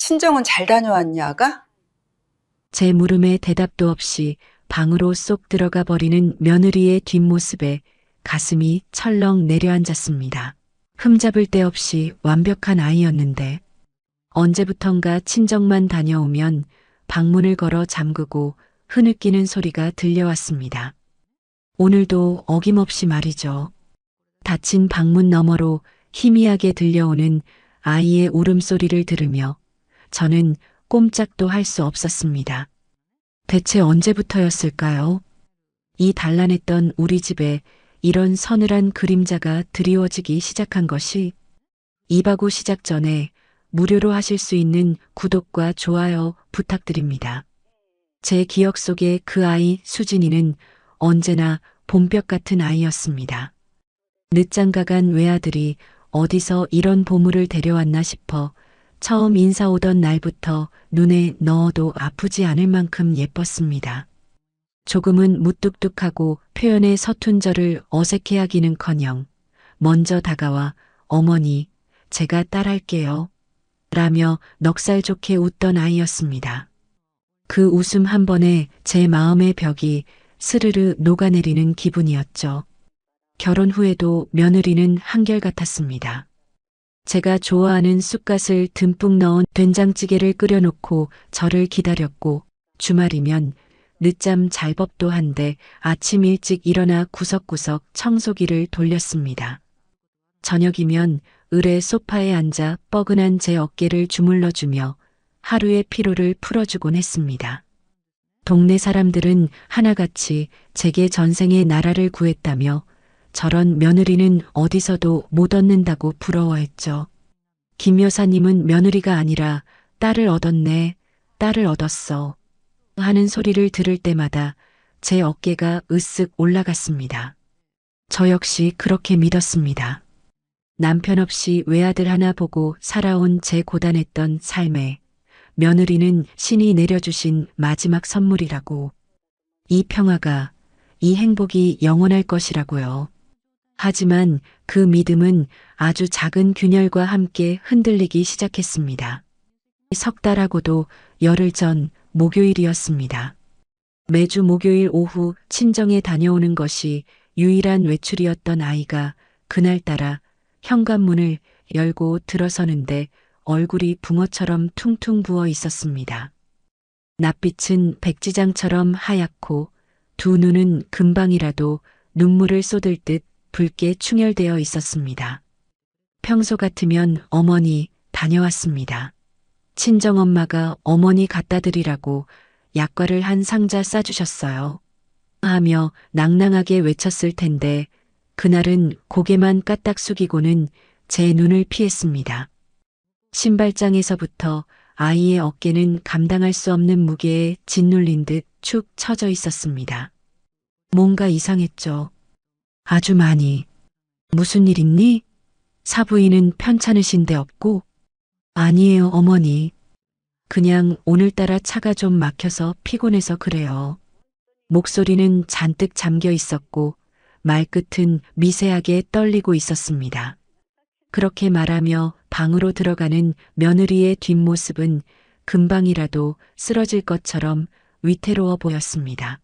친정은 잘 다녀왔냐가? 제 물음에 대답도 없이 방으로 쏙 들어가 버리는 며느리의 뒷모습에 가슴이 철렁 내려앉았습니다. 흠잡을 데 없이 완벽한 아이였는데 언제부턴가 친정만 다녀오면 방문을 걸어 잠그고 흐느끼는 소리가 들려왔습니다. 오늘도 어김없이 말이죠. 닫힌 방문 너머로 희미하게 들려오는 아이의 울음소리를 들으며 저는 꼼짝도 할 수 없었습니다. 대체 언제부터였을까요? 이 단란했던 우리 집에 이런 서늘한 그림자가 드리워지기 시작한 것이. 이바구 시작 전에 무료로 하실 수 있는 구독과 좋아요 부탁드립니다. 제 기억 속의 그 아이 수진이는 언제나 봄볕 같은 아이였습니다. 늦장가 간 외아들이 어디서 이런 보물을 데려왔나 싶어 처음 인사 오던 날부터 눈에 넣어도 아프지 않을 만큼 예뻤습니다. 조금은 무뚝뚝하고 표현에 서툰 저를 어색해하기는커녕 먼저 다가와 어머니, 제가 딸할게요. 라며 넉살 좋게 웃던 아이였습니다. 그 웃음 한 번에 제 마음의 벽이 스르르 녹아내리는 기분이었죠. 결혼 후에도 며느리는 한결같았습니다. 제가 좋아하는 쑥갓을 듬뿍 넣은 된장찌개를 끓여놓고 저를 기다렸고 주말이면 늦잠 잘 법도 한데 아침 일찍 일어나 구석구석 청소기를 돌렸습니다. 저녁이면 을의 소파에 앉아 뻐근한 제 어깨를 주물러주며 하루의 피로를 풀어주곤 했습니다. 동네 사람들은 하나같이 제게 전생에 나라를 구했다며 저런 며느리는 어디서도 못 얻는다고 부러워했죠. 김 여사님은 며느리가 아니라 딸을 얻었네, 딸을 얻었어 하는 소리를 들을 때마다 제 어깨가 으쓱 올라갔습니다. 저 역시 그렇게 믿었습니다. 남편 없이 외아들 하나 보고 살아온 제 고단했던 삶에 며느리는 신이 내려주신 마지막 선물이라고. 이 평화가, 이 행복이 영원할 것이라고요. 하지만 그 믿음은 아주 작은 균열과 함께 흔들리기 시작했습니다. 석 달하고도 열흘 전 목요일이었습니다. 매주 목요일 오후 친정에 다녀오는 것이 유일한 외출이었던 아이가 그날따라 현관문을 열고 들어서는데 얼굴이 붕어처럼 퉁퉁 부어 있었습니다. 낯빛은 백지장처럼 하얗고 두 눈은 금방이라도 눈물을 쏟을 듯 붉게 충혈되어 있었습니다. 평소 같으면 어머니 다녀왔습니다. 친정엄마가 어머니 갖다 드리라고 약과를 한 상자 싸주셨어요. 하며 낭낭하게 외쳤을 텐데 그날은 고개만 까딱 숙이고는 제 눈을 피했습니다. 신발장에서부터 아이의 어깨는 감당할 수 없는 무게에 짓눌린 듯 축 처져 있었습니다. 뭔가 이상했죠. 아주 많이. 무슨 일 있니? 사부인은 편찮으신데 없고? 아니에요, 어머니. 그냥 오늘따라 차가 좀 막혀서 피곤해서 그래요. 목소리는 잔뜩 잠겨 있었고 말끝은 미세하게 떨리고 있었습니다. 그렇게 말하며 방으로 들어가는 며느리의 뒷모습은 금방이라도 쓰러질 것처럼 위태로워 보였습니다.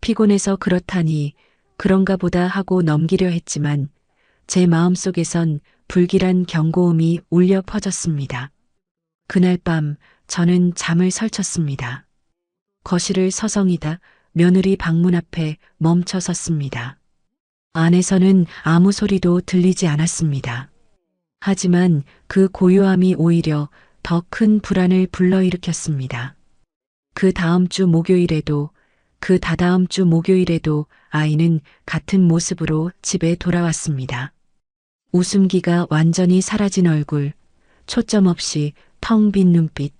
피곤해서 그렇다니 그런가 보다 하고 넘기려 했지만 제 마음속에선 불길한 경고음이 울려 퍼졌습니다. 그날 밤 저는 잠을 설쳤습니다. 거실을 서성이다 며느리 방문 앞에 멈춰 섰습니다. 안에서는 아무 소리도 들리지 않았습니다. 하지만 그 고요함이 오히려 더 큰 불안을 불러일으켰습니다. 그 다음 주 목요일에도 그 다다음 주 목요일에도 아이는 같은 모습으로 집에 돌아왔습니다. 웃음기가 완전히 사라진 얼굴, 초점 없이 텅 빈 눈빛.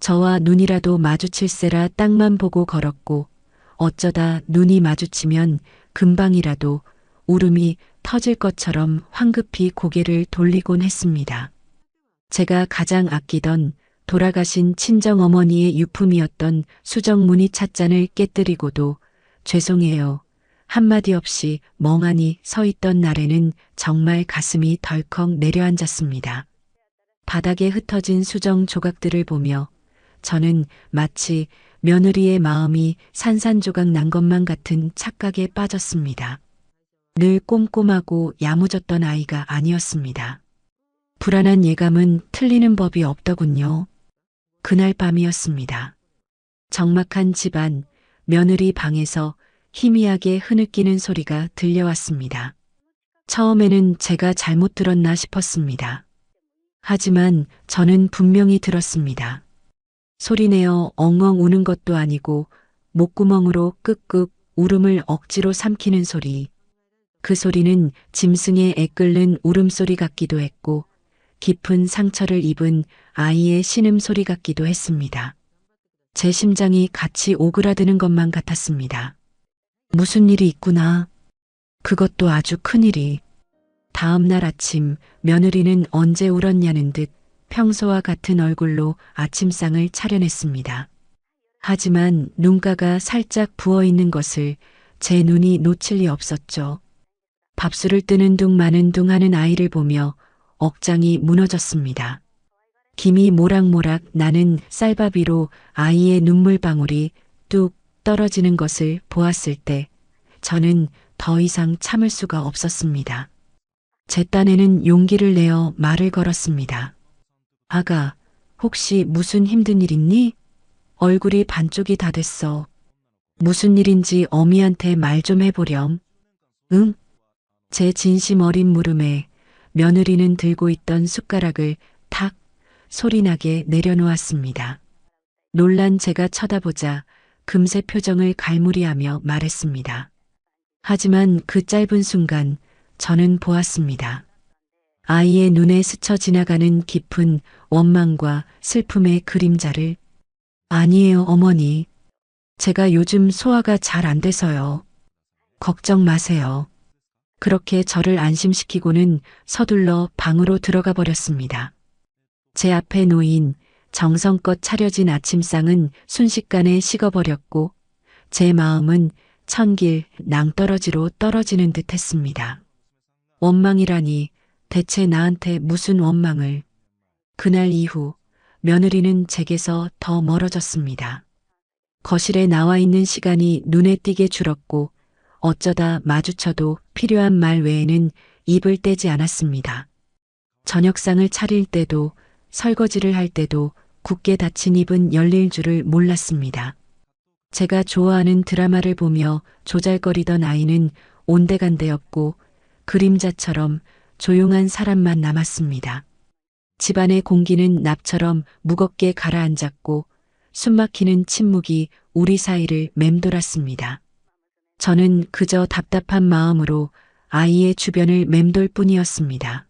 저와 눈이라도 마주칠세라 땅만 보고 걸었고 어쩌다 눈이 마주치면 금방이라도 울음이 터질 것처럼 황급히 고개를 돌리곤 했습니다. 제가 가장 아끼던 돌아가신 친정어머니의 유품이었던 수정무늬 찻잔을 깨뜨리고도 죄송해요. 한마디 없이 멍하니 서 있던 날에는 정말 가슴이 덜컥 내려앉았습니다. 바닥에 흩어진 수정 조각들을 보며 저는 마치 며느리의 마음이 산산조각 난 것만 같은 착각에 빠졌습니다. 늘 꼼꼼하고 야무졌던 아이가 아니었습니다. 불안한 예감은 틀리는 법이 없더군요. 그날 밤이었습니다. 적막한 집안, 며느리 방에서 희미하게 흐느끼는 소리가 들려왔습니다. 처음에는 제가 잘못 들었나 싶었습니다. 하지만 저는 분명히 들었습니다. 소리내어 엉엉 우는 것도 아니고 목구멍으로 끄끄 울음을 억지로 삼키는 소리. 그 소리는 짐승의 애끓는 울음소리 같기도 했고 깊은 상처를 입은 아이의 신음소리 같기도 했습니다. 제 심장이 같이 오그라드는 것만 같았습니다. 무슨 일이 있구나. 그것도 아주 큰일이. 다음 날 아침 며느리는 언제 울었냐는 듯 평소와 같은 얼굴로 아침상을 차려냈습니다. 하지만 눈가가 살짝 부어있는 것을 제 눈이 놓칠 리 없었죠. 밥술을 뜨는 둥 마는 둥 하는 아이를 보며 억장이 무너졌습니다. 김이 모락모락 나는 쌀밥 위로 아이의 눈물방울이 뚝 떨어지는 것을 보았을 때 저는 더 이상 참을 수가 없었습니다. 제 딴에는 용기를 내어 말을 걸었습니다. 아가, 혹시 무슨 힘든 일 있니? 얼굴이 반쪽이 다 됐어. 무슨 일인지 어미한테 말 좀 해보렴. 응? 제 진심 어린 물음에 며느리는 들고 있던 숟가락을 탁 소리나게 내려놓았습니다. 놀란 제가 쳐다보자 금세 표정을 갈무리하며 말했습니다. 하지만 그 짧은 순간 저는 보았습니다. 아이의 눈에 스쳐 지나가는 깊은 원망과 슬픔의 그림자를. 아니에요, 어머니. 제가 요즘 소화가 잘 안 돼서요. 걱정 마세요. 그렇게 저를 안심시키고는 서둘러 방으로 들어가 버렸습니다. 제 앞에 놓인 정성껏 차려진 아침상은 순식간에 식어버렸고 제 마음은 천길 낭떠러지로 떨어지는 듯 했습니다. 원망이라니 대체 나한테 무슨 원망을. 그날 이후 며느리는 제게서 더 멀어졌습니다. 거실에 나와 있는 시간이 눈에 띄게 줄었고 어쩌다 마주쳐도 필요한 말 외에는 입을 떼지 않았습니다. 저녁상을 차릴 때도 설거지를 할 때도 굳게 닫힌 입은 열릴 줄을 몰랐습니다. 제가 좋아하는 드라마를 보며 조잘거리던 아이는 온데간데없고 그림자처럼 조용한 사람만 남았습니다. 집안의 공기는 납처럼 무겁게 가라앉았고 숨막히는 침묵이 우리 사이를 맴돌았습니다. 저는 그저 답답한 마음으로 아이의 주변을 맴돌 뿐이었습니다.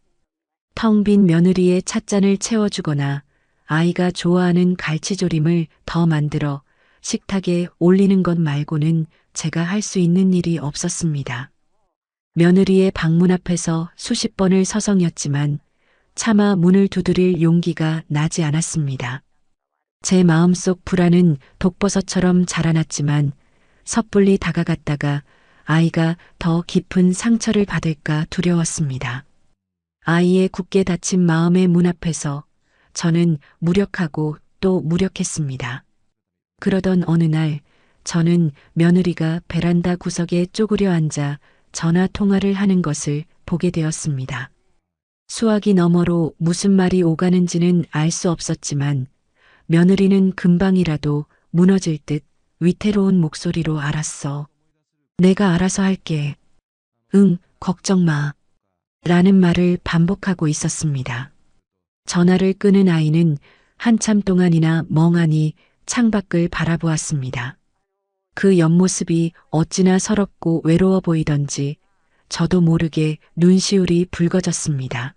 텅 빈 며느리의 찻잔을 채워주거나 아이가 좋아하는 갈치조림을 더 만들어 식탁에 올리는 것 말고는 제가 할 수 있는 일이 없었습니다. 며느리의 방문 앞에서 수십 번을 서성였지만 차마 문을 두드릴 용기가 나지 않았습니다. 제 마음속 불안은 독버섯처럼 자라났지만 섣불리 다가갔다가 아이가 더 깊은 상처를 받을까 두려웠습니다. 아이의 굳게 닫힌 마음의 문 앞에서 저는 무력하고 또 무력했습니다. 그러던 어느 날 저는 며느리가 베란다 구석에 쪼그려 앉아 전화 통화를 하는 것을 보게 되었습니다. 수화기 너머로 무슨 말이 오가는지는 알 수 없었지만 며느리는 금방이라도 무너질 듯 위태로운 목소리로 알았어. 내가 알아서 할게. 응, 걱정 마. 라는 말을 반복하고 있었습니다. 전화를 끄는 아이는 한참 동안이나 멍하니 창밖을 바라보았습니다. 그 옆모습이 어찌나 서럽고 외로워 보이던지 저도 모르게 눈시울이 붉어졌습니다.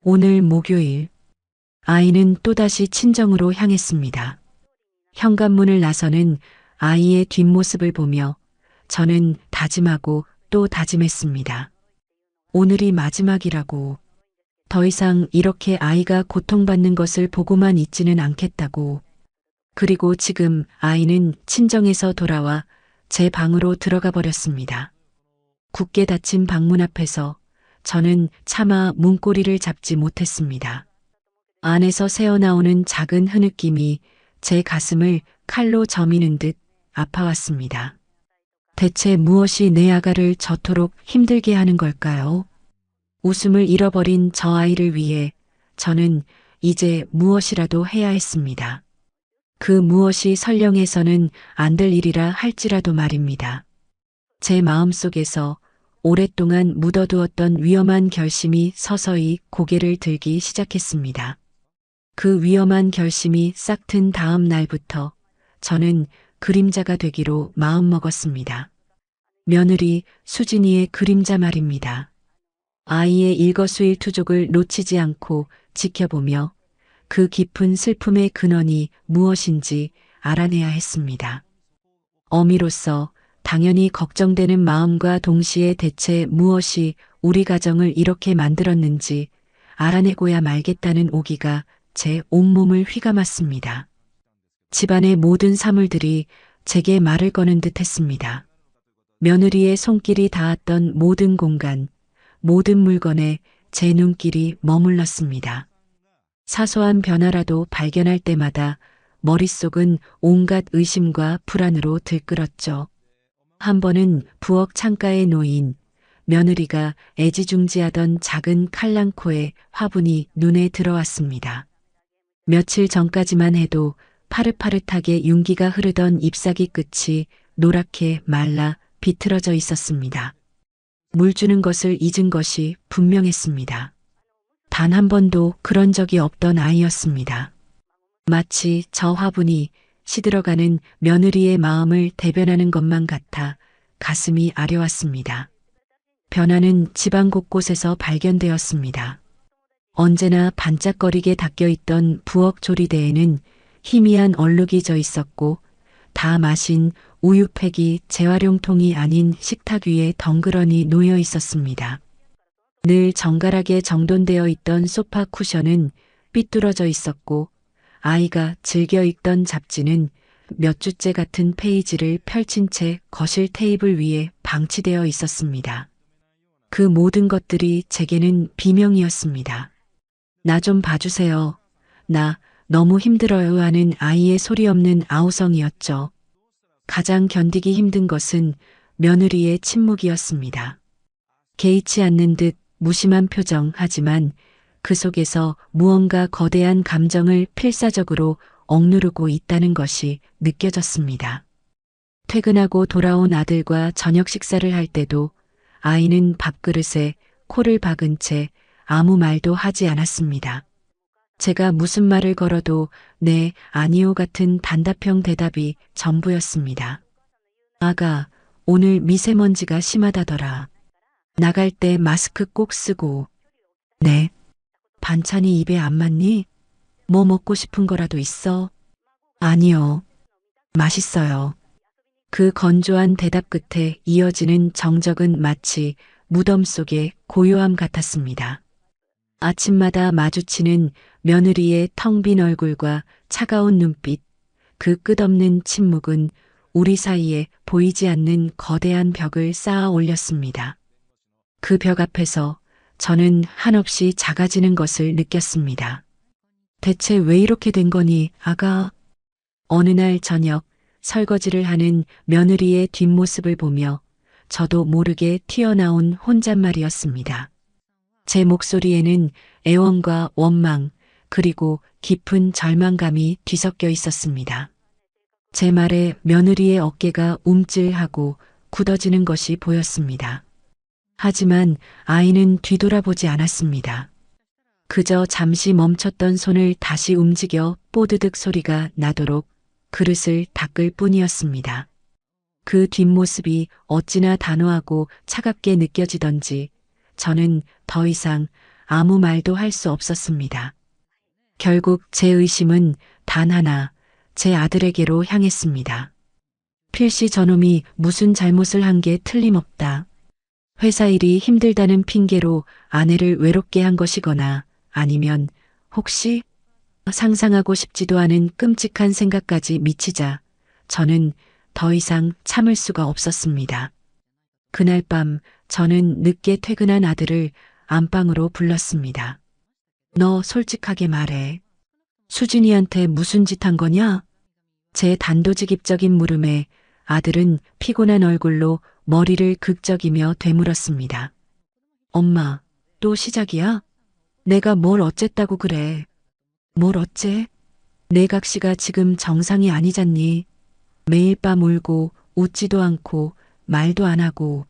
오늘 목요일, 아이는 또다시 친정으로 향했습니다. 현관문을 나서는 아이의 뒷모습을 보며 저는 다짐하고 또 다짐했습니다. 오늘이 마지막이라고. 더 이상 이렇게 아이가 고통받는 것을 보고만 있지는 않겠다고. 그리고 지금 아이는 친정에서 돌아와 제 방으로 들어가 버렸습니다. 굳게 닫힌 방문 앞에서 저는 차마 문고리를 잡지 못했습니다. 안에서 새어나오는 작은 흐느낌이 제 가슴을 칼로 저미는 듯 아파왔습니다. 대체 무엇이 내 아가를 저토록 힘들게 하는 걸까요? 웃음을 잃어버린 저 아이를 위해 저는 이제 무엇이라도 해야 했습니다. 그 무엇이 설령해서는 안 될 일이라 할지라도 말입니다. 제 마음속에서 오랫동안 묻어두었던 위험한 결심이 서서히 고개를 들기 시작했습니다. 그 위험한 결심이 싹튼 다음 날부터 저는 그림자가 되기로 마음먹었습니다. 며느리 수진이의 그림자 말입니다. 아이의 일거수일투족을 놓치지 않고 지켜보며 그 깊은 슬픔의 근원이 무엇인지 알아내야 했습니다. 어미로서 당연히 걱정되는 마음과 동시에 대체 무엇이 우리 가정을 이렇게 만들었는지 알아내고야 말겠다는 오기가 제 온몸을 휘감았습니다. 집안의 모든 사물들이 제게 말을 거는 듯 했습니다. 며느리의 손길이 닿았던 모든 공간, 모든 물건에 제 눈길이 머물렀습니다. 사소한 변화라도 발견할 때마다 머릿속은 온갖 의심과 불안으로 들끓었죠. 한 번은 부엌 창가에 놓인 며느리가 애지중지하던 작은 칼랑코의 화분이 눈에 들어왔습니다. 며칠 전까지만 해도 파릇파릇하게 윤기가 흐르던 잎사귀 끝이 노랗게 말라 비틀어져 있었습니다. 물 주는 것을 잊은 것이 분명했습니다. 단 한 번도 그런 적이 없던 아이였습니다. 마치 저 화분이 시들어가는 며느리의 마음을 대변하는 것만 같아 가슴이 아려왔습니다. 변화는 집안 곳곳에서 발견되었습니다. 언제나 반짝거리게 닦여있던 부엌 조리대에는 희미한 얼룩이 져 있었고 다 마신 우유팩이 재활용통이 아닌 식탁 위에 덩그러니 놓여 있었습니다. 늘 정갈하게 정돈되어 있던 소파 쿠션은 삐뚤어져 있었고 아이가 즐겨 읽던 잡지는 몇 주째 같은 페이지를 펼친 채 거실 테이블 위에 방치되어 있었습니다. 그 모든 것들이 제게는 비명이었습니다. 나 좀 봐주세요. 나 너무 힘들어요 하는 아이의 소리 없는 아우성이었죠. 가장 견디기 힘든 것은 며느리의 침묵이었습니다. 개의치 않는 듯 무심한 표정 하지만 그 속에서 무언가 거대한 감정을 필사적으로 억누르고 있다는 것이 느껴졌습니다. 퇴근하고 돌아온 아들과 저녁 식사를 할 때도 아이는 밥그릇에 코를 박은 채 아무 말도 하지 않았습니다. 제가 무슨 말을 걸어도 네, 아니요 같은 단답형 대답이 전부였습니다. 아가, 오늘 미세먼지가 심하다더라. 나갈 때 마스크 꼭 쓰고. 네. 반찬이 입에 안 맞니? 뭐 먹고 싶은 거라도 있어? 아니요. 맛있어요. 그 건조한 대답 끝에 이어지는 정적은 마치 무덤 속의 고요함 같았습니다. 아침마다 마주치는 며느리의 텅 빈 얼굴과 차가운 눈빛, 그 끝없는 침묵은 우리 사이에 보이지 않는 거대한 벽을 쌓아 올렸습니다. 그 벽 앞에서 저는 한없이 작아지는 것을 느꼈습니다. 대체 왜 이렇게 된 거니, 아가? 어느 날 저녁 설거지를 하는 며느리의 뒷모습을 보며 저도 모르게 튀어나온 혼잣말이었습니다. 제 목소리에는 애원과 원망, 그리고 깊은 절망감이 뒤섞여 있었습니다. 제 말에 며느리의 어깨가 움찔하고 굳어지는 것이 보였습니다. 하지만 아이는 뒤돌아보지 않았습니다. 그저 잠시 멈췄던 손을 다시 움직여 뽀드득 소리가 나도록 그릇을 닦을 뿐이었습니다. 그 뒷모습이 어찌나 단호하고 차갑게 느껴지던지 저는 더 이상 아무 말도 할 수 없었습니다. 결국 제 의심은 단 하나, 제 아들에게로 향했습니다. 필시 저놈이 무슨 잘못을 한 게 틀림없다. 회사 일이 힘들다는 핑계로 아내를 외롭게 한 것이거나 아니면 혹시 상상하고 싶지도 않은 끔찍한 생각까지 미치자 저는 더 이상 참을 수가 없었습니다. 그날 밤 저는 늦게 퇴근한 아들을 안방으로 불렀습니다. 너 솔직하게 말해. 수진이한테 무슨 짓 한 거냐? 제 단도직입적인 물음에 아들은 피곤한 얼굴로 머리를 극적이며 되물었습니다. 엄마, 또 시작이야? 내가 뭘 어쨌다고 그래? 뭘 어째? 내각시가 지금 정상이 아니잖니. 매일 밤 울고 웃지도 않고 말도 안 하고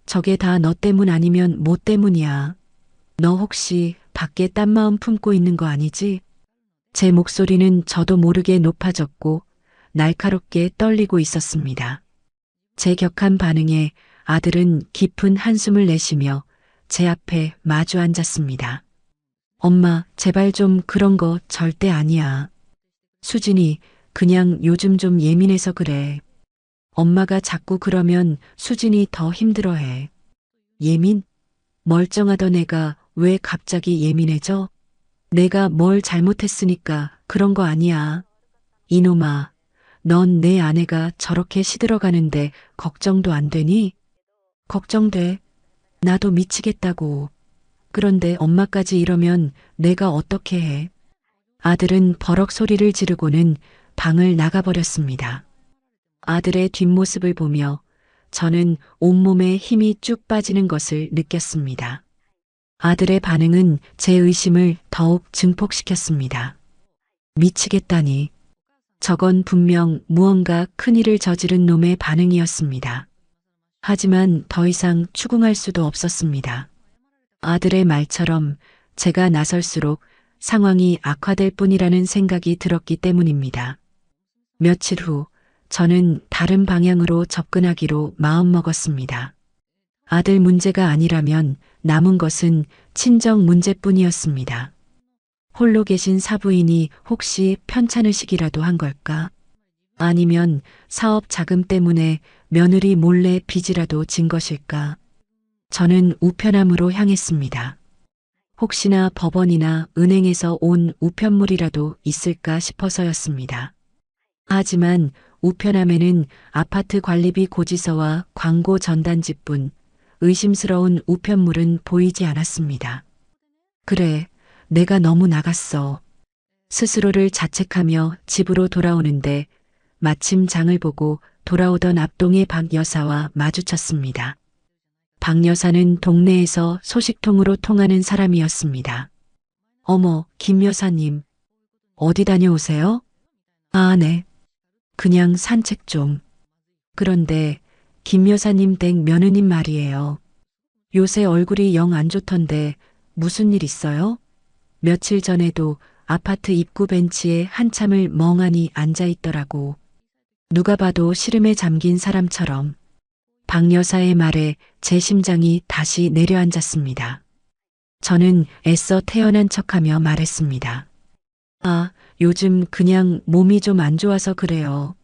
저게 다 너 때문 아니면 뭐 때문이야. 너 혹시 밖에 딴 마음 품고 있는 거 아니지? 제 목소리는 저도 모르게 높아졌고 날카롭게 떨리고 있었습니다. 제 격한 반응에 아들은 깊은 한숨을 내쉬며 제 앞에 마주 앉았습니다. 엄마, 제발 좀 그런 거 절대 아니야. 수진이 그냥 요즘 좀 예민해서 그래. 엄마가 자꾸 그러면 수진이 더 힘들어해. 예민? 멀쩡하던 애가 왜 갑자기 예민해져? 내가 뭘 잘못했으니까 그런 거 아니야. 이놈아, 넌 내 아내가 저렇게 시들어가는데 걱정도 안 되니? 걱정돼. 나도 미치겠다고. 그런데 엄마까지 이러면 내가 어떻게 해? 아들은 버럭 소리를 지르고는 방을 나가버렸습니다. 아들의 뒷모습을 보며 저는 온몸에 힘이 쭉 빠지는 것을 느꼈습니다. 아들의 반응은 제 의심을 더욱 증폭시켰습니다. 미치겠다니. 저건 분명 무언가 큰일을 저지른 놈의 반응이었습니다. 하지만 더 이상 추궁할 수도 없었습니다. 아들의 말처럼 제가 나설수록 상황이 악화될 뿐이라는 생각이 들었기 때문입니다. 며칠 후 저는 다른 방향으로 접근하기로 마음먹었습니다. 아들 문제가 아니라면 남은 것은 친정 문제뿐이었습니다. 홀로 계신 사부인이 혹시 편찮으시기라도 한 걸까? 아니면 사업 자금 때문에 며느리 몰래 빚이라도 진 것일까? 저는 우편함으로 향했습니다. 혹시나 법원이나 은행에서 온 우편물이라도 있을까 싶어서였습니다. 하지만 우편함에는 아파트 관리비 고지서와 광고 전단지뿐 의심스러운 우편물은 보이지 않았습니다. 그래, 내가 너무 나갔어. 스스로를 자책하며 집으로 돌아오는데 마침 장을 보고 돌아오던 앞동의 박 여사와 마주쳤습니다. 박 여사는 동네에서 소식통으로 통하는 사람이었습니다. 어머, 김 여사님. 어디 다녀오세요? 아, 네. 그냥 산책 좀. 그런데 김 여사님 댁 며느님 말이에요. 요새 얼굴이 영 안 좋던데 무슨 일 있어요? 며칠 전에도 아파트 입구 벤치에 한참을 멍하니 앉아 있더라고. 누가 봐도 시름에 잠긴 사람처럼. 박 여사의 말에 제 심장이 다시 내려앉았습니다. 저는 애써 태어난 척하며 말했습니다. 아, 요즘 그냥 몸이 좀 안 좋아서 그래요.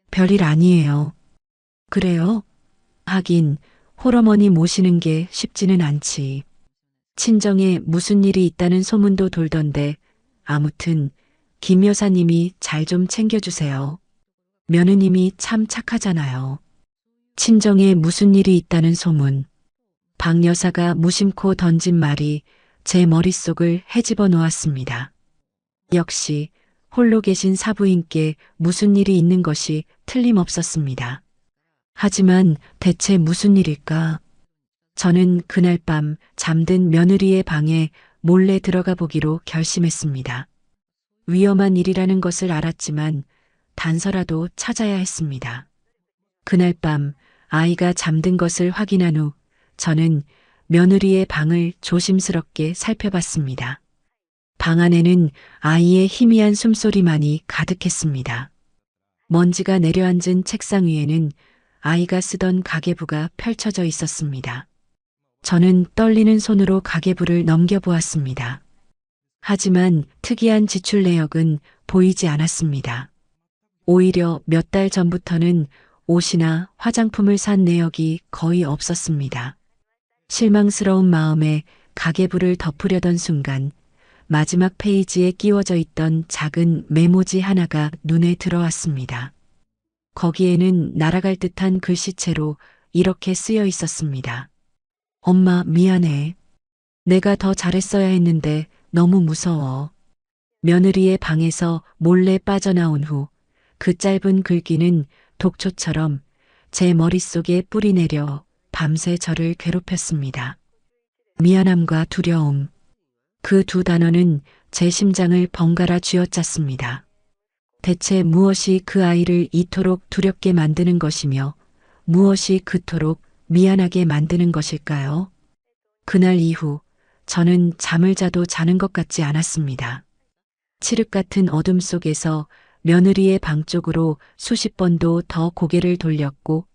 별일 아니에요. 그래요? 하긴 홀어머니 모시는 게 쉽지는 않지. 친정에 무슨 일이 있다는 소문도 돌던데 아무튼 김 여사님이 잘 좀 챙겨주세요. 며느님이 참 착하잖아요. 친정에 무슨 일이 있다는 소문. 박 여사가 무심코 던진 말이 제 머릿속을 헤집어 놓았습니다. 역시 홀로 계신 사부인께 무슨 일이 있는 것이 틀림없었습니다. 하지만 대체 무슨 일일까? 저는 그날 밤 잠든 며느리의 방에 몰래 들어가 보기로 결심했습니다. 위험한 일이라는 것을 알았지만 단서라도 찾아야 했습니다. 그날 밤 아이가 잠든 것을 확인한 후 저는 며느리의 방을 조심스럽게 살펴봤습니다. 방 안에는 아이의 희미한 숨소리만이 가득했습니다. 먼지가 내려앉은 책상 위에는 아이가 쓰던 가계부가 펼쳐져 있었습니다. 저는 떨리는 손으로 가계부를 넘겨보았습니다. 하지만 특이한 지출 내역은 보이지 않았습니다. 오히려 몇 달 전부터는 옷이나 화장품을 산 내역이 거의 없었습니다. 실망스러운 마음에 가계부를 덮으려던 순간 마지막 페이지에 끼워져 있던 작은 메모지 하나가 눈에 들어왔습니다. 거기에는 날아갈 듯한 글씨체로 이렇게 쓰여 있었습니다. 엄마, 미안해. 내가 더 잘했어야 했는데 너무 무서워. 며느리의 방에서 몰래 빠져나온 후 그 짧은 글귀는 독초처럼 제 머릿속에 뿌리내려 밤새 저를 괴롭혔습니다. 미안함과 두려움. 그 두 단어는 제 심장을 번갈아 쥐어짰습니다. 대체 무엇이 그 아이를 이토록 두렵게 만드는 것이며 무엇이 그토록 미안하게 만드는 것일까요? 그날 이후 저는 잠을 자도 자는 것 같지 않았습니다. 칠흑 같은 어둠 속에서 며느리의 방 쪽으로 수십 번도 더 고개를 돌렸고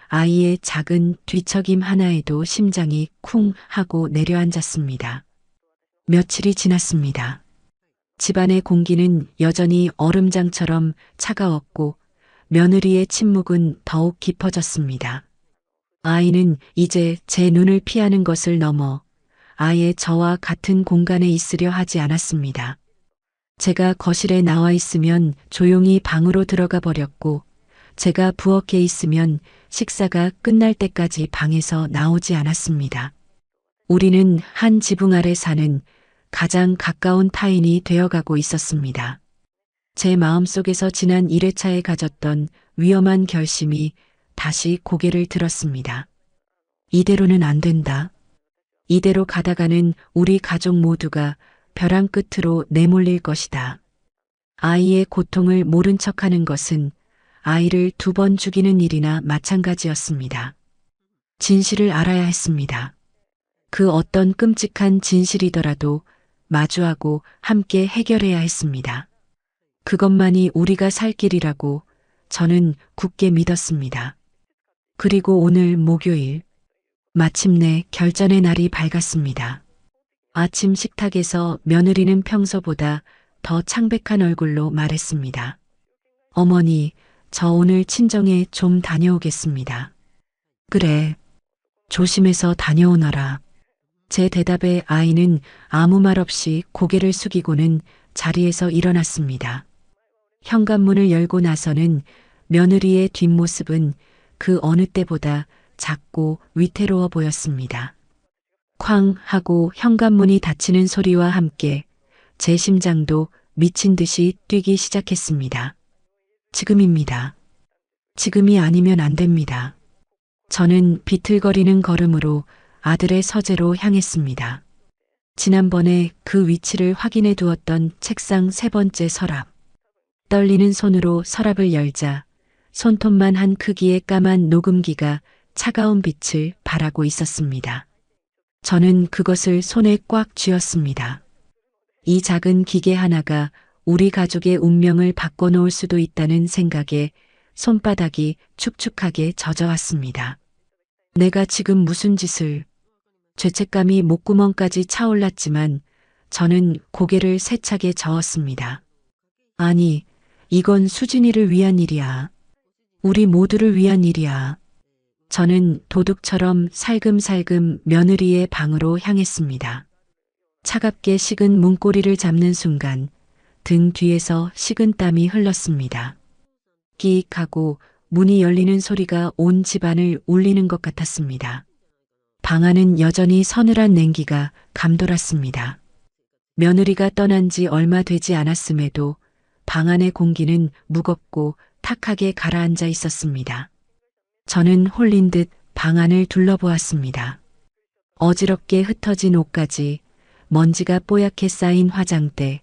아이의 작은 뒤척임 하나에도 심장이 쿵 하고 내려앉았습니다. 며칠이 지났습니다. 집안의 공기는 여전히 얼음장처럼 차가웠고 며느리의 침묵은 더욱 깊어졌습니다. 아이는 이제 제 눈을 피하는 것을 넘어 아예 저와 같은 공간에 있으려 하지 않았습니다. 제가 거실에 나와 있으면 조용히 방으로 들어가 버렸고 제가 부엌에 있으면 식사가 끝날 때까지 방에서 나오지 않았습니다. 우리는 한 지붕 아래 사는 가장 가까운 타인이 되어가고 있었습니다. 제 마음속에서 지난 1회차에 가졌던 위험한 결심이 다시 고개를 들었습니다. 이대로는 안 된다. 이대로 가다가는 우리 가족 모두가 벼랑 끝으로 내몰릴 것이다. 아이의 고통을 모른 척하는 것은 아이를 2번 죽이는 일이나 마찬가지였습니다. 진실을 알아야 했습니다. 그 어떤 끔찍한 진실이더라도 마주하고 함께 해결해야 했습니다. 그것만이 우리가 살 길이라고 저는 굳게 믿었습니다. 그리고 오늘 목요일, 마침내 결전의 날이 밝았습니다. 아침 식탁에서 며느리는 평소보다 더 창백한 얼굴로 말했습니다. 어머니, 저 오늘 친정에 좀 다녀오겠습니다. 그래, 조심해서 다녀오너라. 제 대답에 아이는 아무 말 없이 고개를 숙이고는 자리에서 일어났습니다. 현관문을 열고 나서는 며느리의 뒷모습은 그 어느 때보다 작고 위태로워 보였습니다. 쾅 하고 현관문이 닫히는 소리와 함께 제 심장도 미친 듯이 뛰기 시작했습니다. 지금입니다. 지금이 아니면 안 됩니다. 저는 비틀거리는 걸음으로 아들의 서재로 향했습니다. 지난번에 그 위치를 확인해 두었던 책상 3번째 서랍. 떨리는 손으로 서랍을 열자 손톱만 한 크기의 까만 녹음기가 차가운 빛을 발하고 있었습니다. 저는 그것을 손에 꽉 쥐었습니다. 이 작은 기계 하나가 우리 가족의 운명을 바꿔놓을 수도 있다는 생각에 손바닥이 축축하게 젖어왔습니다. 내가 지금 무슨 짓을... 죄책감이 목구멍까지 차올랐지만 저는 고개를 세차게 저었습니다. 아니, 이건 수진이를 위한 일이야. 우리 모두를 위한 일이야. 저는 도둑처럼 살금살금 며느리의 방으로 향했습니다. 차갑게 식은 문고리를 잡는 순간 등 뒤에서 식은땀이 흘렀습니다. 끼익 하고 문이 열리는 소리가 온 집안을 울리는 것 같았습니다. 방 안은 여전히 서늘한 냉기가 감돌았습니다. 며느리가 떠난 지 얼마 되지 않았음에도 방 안의 공기는 무겁고 탁하게 가라앉아 있었습니다. 저는 홀린 듯 방 안을 둘러보았습니다. 어지럽게 흩어진 옷가지, 먼지가 뽀얗게 쌓인 화장대,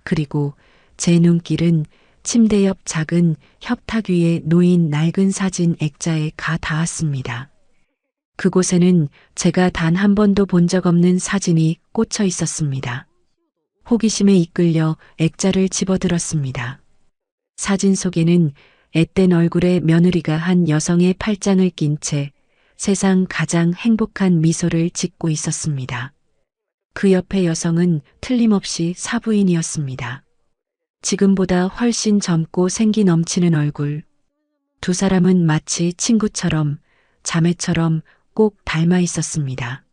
그리고 제 눈길은 침대 옆 작은 협탁 위에 놓인 낡은 사진 액자에 가 닿았습니다. 그곳에는 제가 단 한 번도 본 적 없는 사진이 꽂혀 있었습니다. 호기심에 이끌려 액자를 집어들었습니다. 사진 속에는 앳된 얼굴의 며느리가 한 여성의 팔짱을 낀 채 세상 가장 행복한 미소를 짓고 있었습니다. 그 옆의 여성은 틀림없이 사부인이었습니다. 지금보다 훨씬 젊고 생기 넘치는 얼굴. 두 사람은 마치 친구처럼, 자매처럼 꼭 닮아 있었습니다.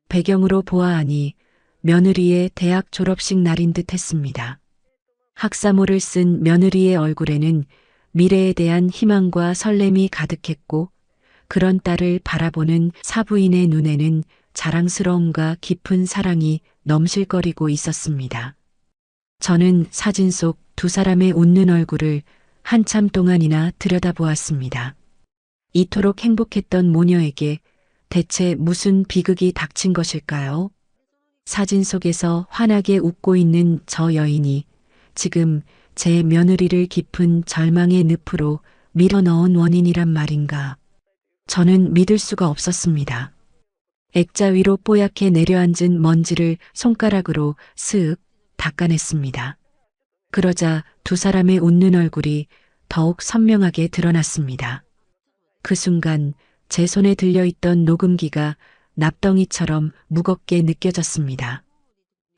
배경으로 보아하니 며느리의 대학 졸업식 날인 듯 했습니다. 학사모를 쓴 며느리의 얼굴에는 미래에 대한 희망과 설렘이 가득했고 그런 딸을 바라보는 사부인의 눈에는 자랑스러움과 깊은 사랑이 넘실거리고 있었습니다. 저는 사진 속 두 사람의 웃는 얼굴을 한참 동안이나 들여다보았습니다. 이토록 행복했던 모녀에게 대체 무슨 비극이 닥친 것일까요? 사진 속에서 환하게 웃고 있는 저 여인이 지금 제 며느리를 깊은 절망의 늪으로 밀어넣은 원인이란 말인가? 저는 믿을 수가 없었습니다. 액자 위로 뽀얗게 내려앉은 먼지를 손가락으로 슥 닦아냈습니다. 그러자 두 사람의 웃는 얼굴이 더욱 선명하게 드러났습니다. 그 순간 제 손에 들려있던 녹음기가 납덩이처럼 무겁게 느껴졌습니다.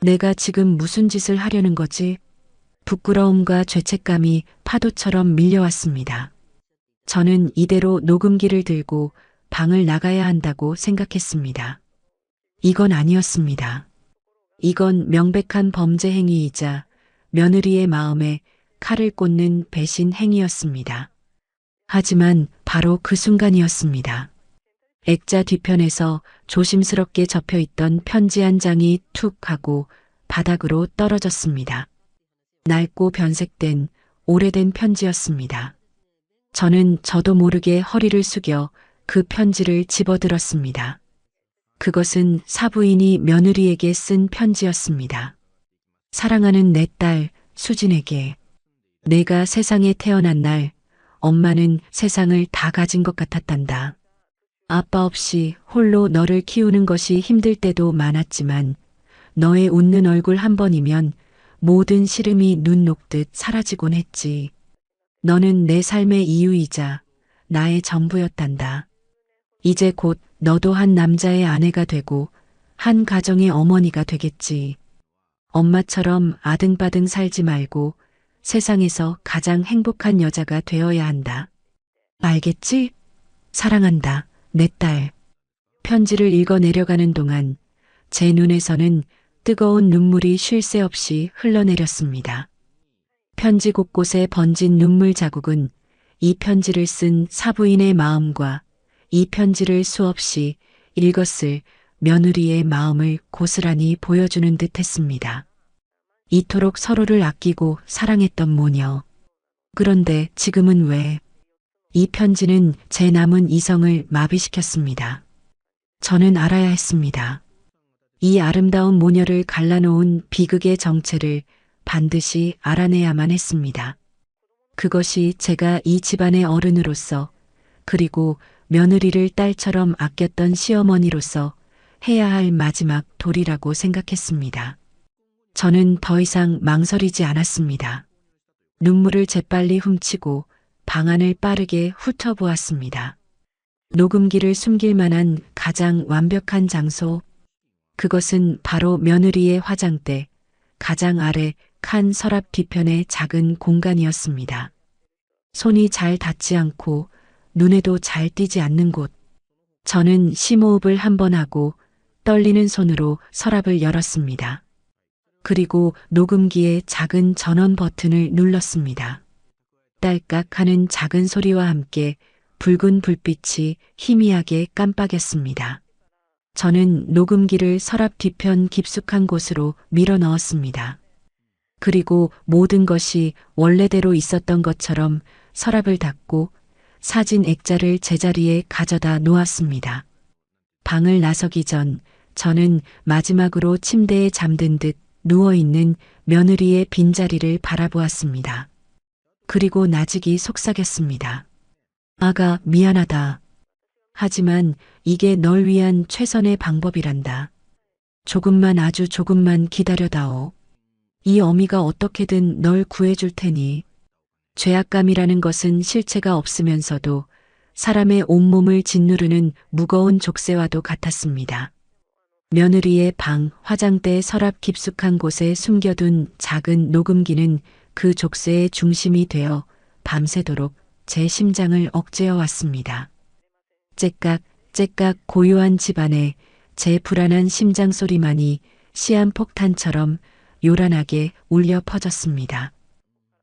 내가 지금 무슨 짓을 하려는 거지? 부끄러움과 죄책감이 파도처럼 밀려왔습니다. 저는 이대로 녹음기를 들고 방을 나가야 한다고 생각했습니다. 이건 아니었습니다. 이건 명백한 범죄 행위이자 며느리의 마음에 칼을 꽂는 배신 행위였습니다. 하지만 바로 그 순간이었습니다. 액자 뒤편에서 조심스럽게 접혀있던 편지 한 장이 툭 하고 바닥으로 떨어졌습니다. 낡고 변색된 오래된 편지였습니다. 저는 저도 모르게 허리를 숙여 그 편지를 집어들었습니다. 그것은 사부인이 며느리에게 쓴 편지였습니다. 사랑하는 내 딸 수진에게. 내가 세상에 태어난 날 엄마는 세상을 다 가진 것 같았단다. 아빠 없이 홀로 너를 키우는 것이 힘들 때도 많았지만 너의 웃는 얼굴 한 번이면 모든 시름이 눈 녹듯 사라지곤 했지. 너는 내 삶의 이유이자 나의 전부였단다. 이제 곧 너도 한 남자의 아내가 되고 한 가정의 어머니가 되겠지. 엄마처럼 아등바등 살지 말고 세상에서 가장 행복한 여자가 되어야 한다. 알겠지? 사랑한다, 내 딸. 편지를 읽어 내려가는 동안 제 눈에서는 뜨거운 눈물이 쉴 새 없이 흘러내렸습니다. 편지 곳곳에 번진 눈물 자국은 이 편지를 쓴 사부인의 마음과 이 편지를 수없이 읽었을 며느리의 마음을 고스란히 보여주는 듯 했습니다. 이토록 서로를 아끼고 사랑했던 모녀. 그런데 지금은 왜? 이 편지는 제 남은 이성을 마비시켰습니다. 저는 알아야 했습니다. 이 아름다운 모녀를 갈라놓은 비극의 정체를 반드시 알아내야만 했습니다. 그것이 제가 이 집안의 어른으로서 그리고 며느리를 딸처럼 아꼈던 시어머니로서 해야 할 마지막 도리라고 생각했습니다. 저는 더 이상 망설이지 않았습니다. 눈물을 재빨리 훔치고 방안을 빠르게 훑어보았습니다. 녹음기를 숨길 만한 가장 완벽한 장소. 그것은 바로 며느리의 화장대, 가장 아래 칸 서랍 뒤편의 작은 공간이었습니다. 손이 잘 닿지 않고 눈에도 잘 띄지 않는 곳. 저는 심호흡을 한 번 하고 떨리는 손으로 서랍을 열었습니다. 그리고 녹음기의 작은 전원 버튼을 눌렀습니다. 딸깍 하는 작은 소리와 함께 붉은 불빛이 희미하게 깜빡였습니다. 저는 녹음기를 서랍 뒤편 깊숙한 곳으로 밀어 넣었습니다. 그리고 모든 것이 원래대로 있었던 것처럼 서랍을 닫고 사진 액자를 제자리에 가져다 놓았습니다. 방을 나서기 전 저는 마지막으로 침대에 잠든 듯 누워있는 며느리의 빈자리를 바라보았습니다. 그리고 나직이 속삭였습니다. 아가, 미안하다. 하지만 이게 널 위한 최선의 방법이란다. 조금만, 아주 조금만 기다려다오. 이 어미가 어떻게든 널 구해줄 테니. 죄악감이라는 것은 실체가 없으면서도 사람의 온몸을 짓누르는 무거운 족쇄와도 같았습니다. 며느리의 방, 화장대 서랍 깊숙한 곳에 숨겨둔 작은 녹음기는 그 족쇄의 중심이 되어 밤새도록 제 심장을 억제해 왔습니다. 째깍, 째깍 고요한 집안에 제 불안한 심장 소리만이 시한폭탄처럼 요란하게 울려 퍼졌습니다.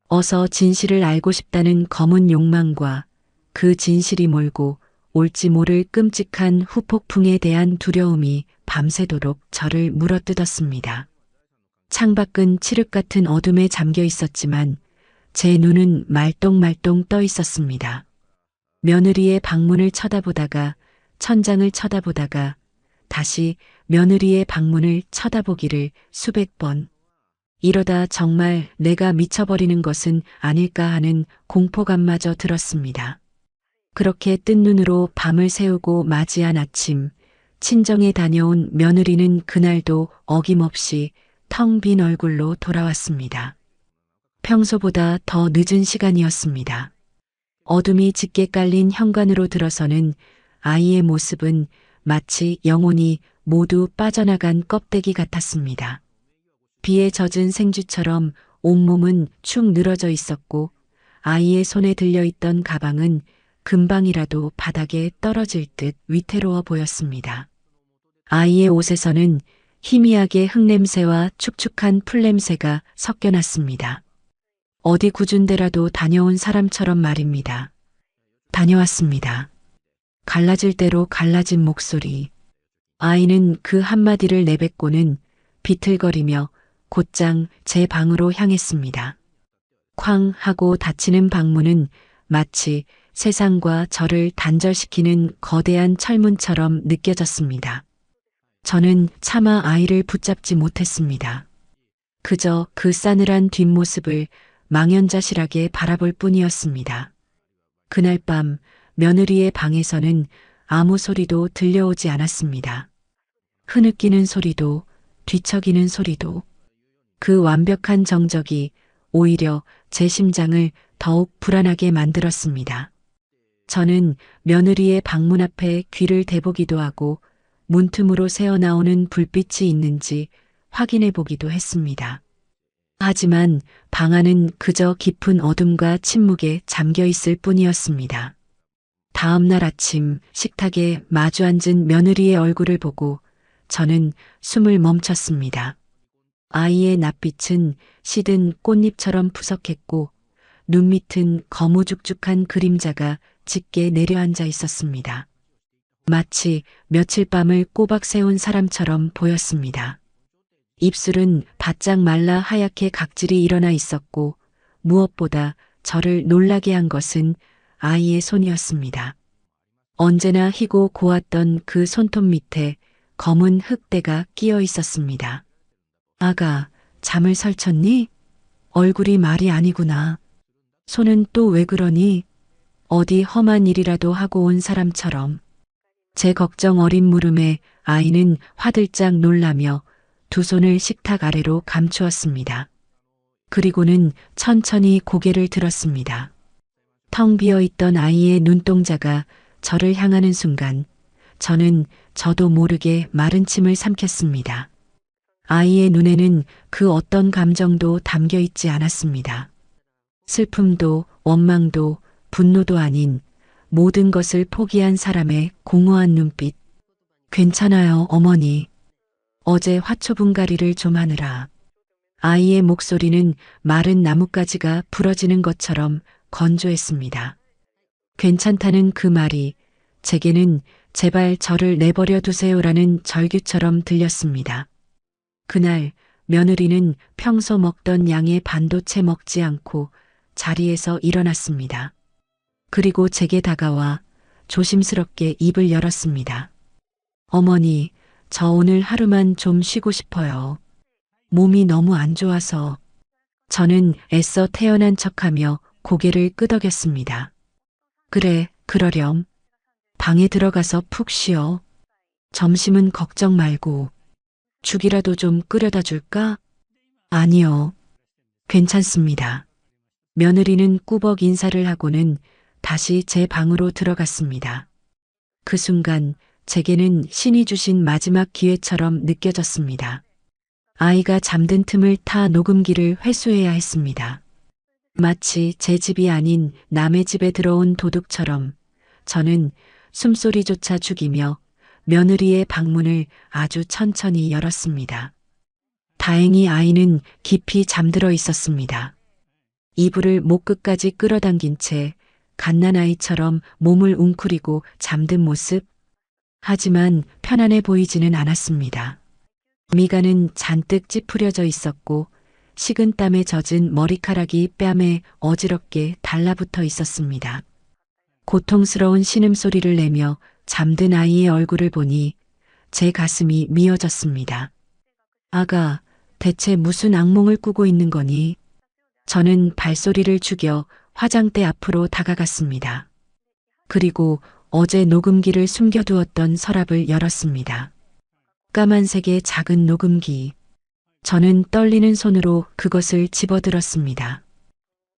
어서 진실을 알고 싶다는 검은 욕망과 그 진실이 몰고 올지 모를 끔찍한 후폭풍에 대한 두려움이 밤새도록 저를 물어뜯었습니다. 창밖은 칠흑 같은 어둠에 잠겨 있었지만 제 눈은 말똥말똥 떠 있었습니다. 며느리의 방문을 쳐다보다가 천장을 쳐다보다가 다시 며느리의 방문을 쳐다보기를 수백 번. 이러다 정말 내가 미쳐버리는 것은 아닐까 하는 공포감마저 들었습니다. 그렇게 뜬 눈으로 밤을 새우고 맞이한 아침, 친정에 다녀온 며느리는 그날도 어김없이 텅 빈 얼굴로 돌아왔습니다. 평소보다 더 늦은 시간이었습니다. 어둠이 짙게 깔린 현관으로 들어서는 아이의 모습은 마치 영혼이 모두 빠져나간 껍데기 같았습니다. 비에 젖은 생쥐처럼 온몸은 축 늘어져 있었고 아이의 손에 들려있던 가방은 금방이라도 바닥에 떨어질 듯 위태로워 보였습니다. 아이의 옷에서는 희미하게 흙냄새와 축축한 풀냄새가 섞여 났습니다. 어디 굳은 데라도 다녀온 사람처럼 말입니다. 다녀왔습니다. 갈라질 대로 갈라진 목소리. 아이는 그 한마디를 내뱉고는 비틀거리며 곧장 제 방으로 향했습니다. 쾅 하고 닫히는 방문은 마치 세상과 저를 단절시키는 거대한 철문처럼 느껴졌습니다. 저는 차마 아이를 붙잡지 못했습니다. 그저 그 싸늘한 뒷모습을 망연자실하게 바라볼 뿐이었습니다. 그날 밤 며느리의 방에서는 아무 소리도 들려오지 않았습니다. 흐느끼는 소리도 뒤척이는 소리도 그 완벽한 정적이 오히려 제 심장을 더욱 불안하게 만들었습니다. 저는 며느리의 방문 앞에 귀를 대보기도 하고 문틈으로 새어나오는 불빛이 있는지 확인해 보기도 했습니다. 하지만 방 안은 그저 깊은 어둠과 침묵에 잠겨 있을 뿐이었습니다. 다음 날 아침 식탁에 마주 앉은 며느리의 얼굴을 보고 저는 숨을 멈췄습니다. 아이의 낯빛은 시든 꽃잎처럼 푸석했고 눈 밑은 거무죽죽한 그림자가 짙게 내려앉아 있었습니다. 마치 며칠 밤을 꼬박 새운 사람처럼 보였습니다. 입술은 바짝 말라 하얗게 각질이 일어나 있었고 무엇보다 저를 놀라게 한 것은 아이의 손이었습니다. 언제나 희고 고왔던 그 손톱 밑에 검은 흙대가 끼어 있었습니다. 아가, 잠을 설쳤니? 얼굴이 말이 아니구나. 손은 또 왜 그러니? 어디 험한 일이라도 하고 온 사람처럼. 제 걱정 어린 물음에 아이는 화들짝 놀라며 두 손을 식탁 아래로 감추었습니다. 그리고는 천천히 고개를 들었습니다. 텅 비어 있던 아이의 눈동자가 저를 향하는 순간 저는 저도 모르게 마른 침을 삼켰습니다. 아이의 눈에는 그 어떤 감정도 담겨 있지 않았습니다. 슬픔도 원망도 분노도 아닌 모든 것을 포기한 사람의 공허한 눈빛. 괜찮아요, 어머니. 어제 화초분갈이를 좀 하느라. 아이의 목소리는 마른 나뭇가지가 부러지는 것처럼 건조했습니다. 괜찮다는 그 말이 제게는 제발 저를 내버려 두세요라는 절규처럼 들렸습니다. 그날 며느리는 평소 먹던 양의 반도 채 먹지 않고 자리에서 일어났습니다. 그리고 제게 다가와 조심스럽게 입을 열었습니다. 어머니, 저 오늘 하루만 좀 쉬고 싶어요. 몸이 너무 안 좋아서. 저는 애써 태어난 척하며 고개를 끄덕였습니다. 그래, 그러렴. 방에 들어가서 푹 쉬어. 점심은 걱정 말고. 죽이라도 좀 끓여다 줄까? 아니요. 괜찮습니다. 며느리는 꾸벅 인사를 하고는 다시 제 방으로 들어갔습니다. 그 순간 제게는 신이 주신 마지막 기회처럼 느껴졌습니다. 아이가 잠든 틈을 타 녹음기를 회수해야 했습니다. 마치 제 집이 아닌 남의 집에 들어온 도둑처럼 저는 숨소리조차 죽이며 며느리의 방문을 아주 천천히 열었습니다. 다행히 아이는 깊이 잠들어 있었습니다. 이불을 목 끝까지 끌어당긴 채 갓난아이처럼 몸을 웅크리고 잠든 모습. 하지만 편안해 보이지는 않았습니다. 미간은 잔뜩 찌푸려져 있었고 식은땀에 젖은 머리카락이 뺨에 어지럽게 달라붙어 있었습니다. 고통스러운 신음소리를 내며 잠든 아이의 얼굴을 보니 제 가슴이 미어졌습니다. 아가, 대체 무슨 악몽을 꾸고 있는 거니? 저는 발소리를 죽여 화장대 앞으로 다가갔습니다. 그리고 어제 녹음기를 숨겨두었던 서랍을 열었습니다. 까만색의 작은 녹음기. 저는 떨리는 손으로 그것을 집어들었습니다.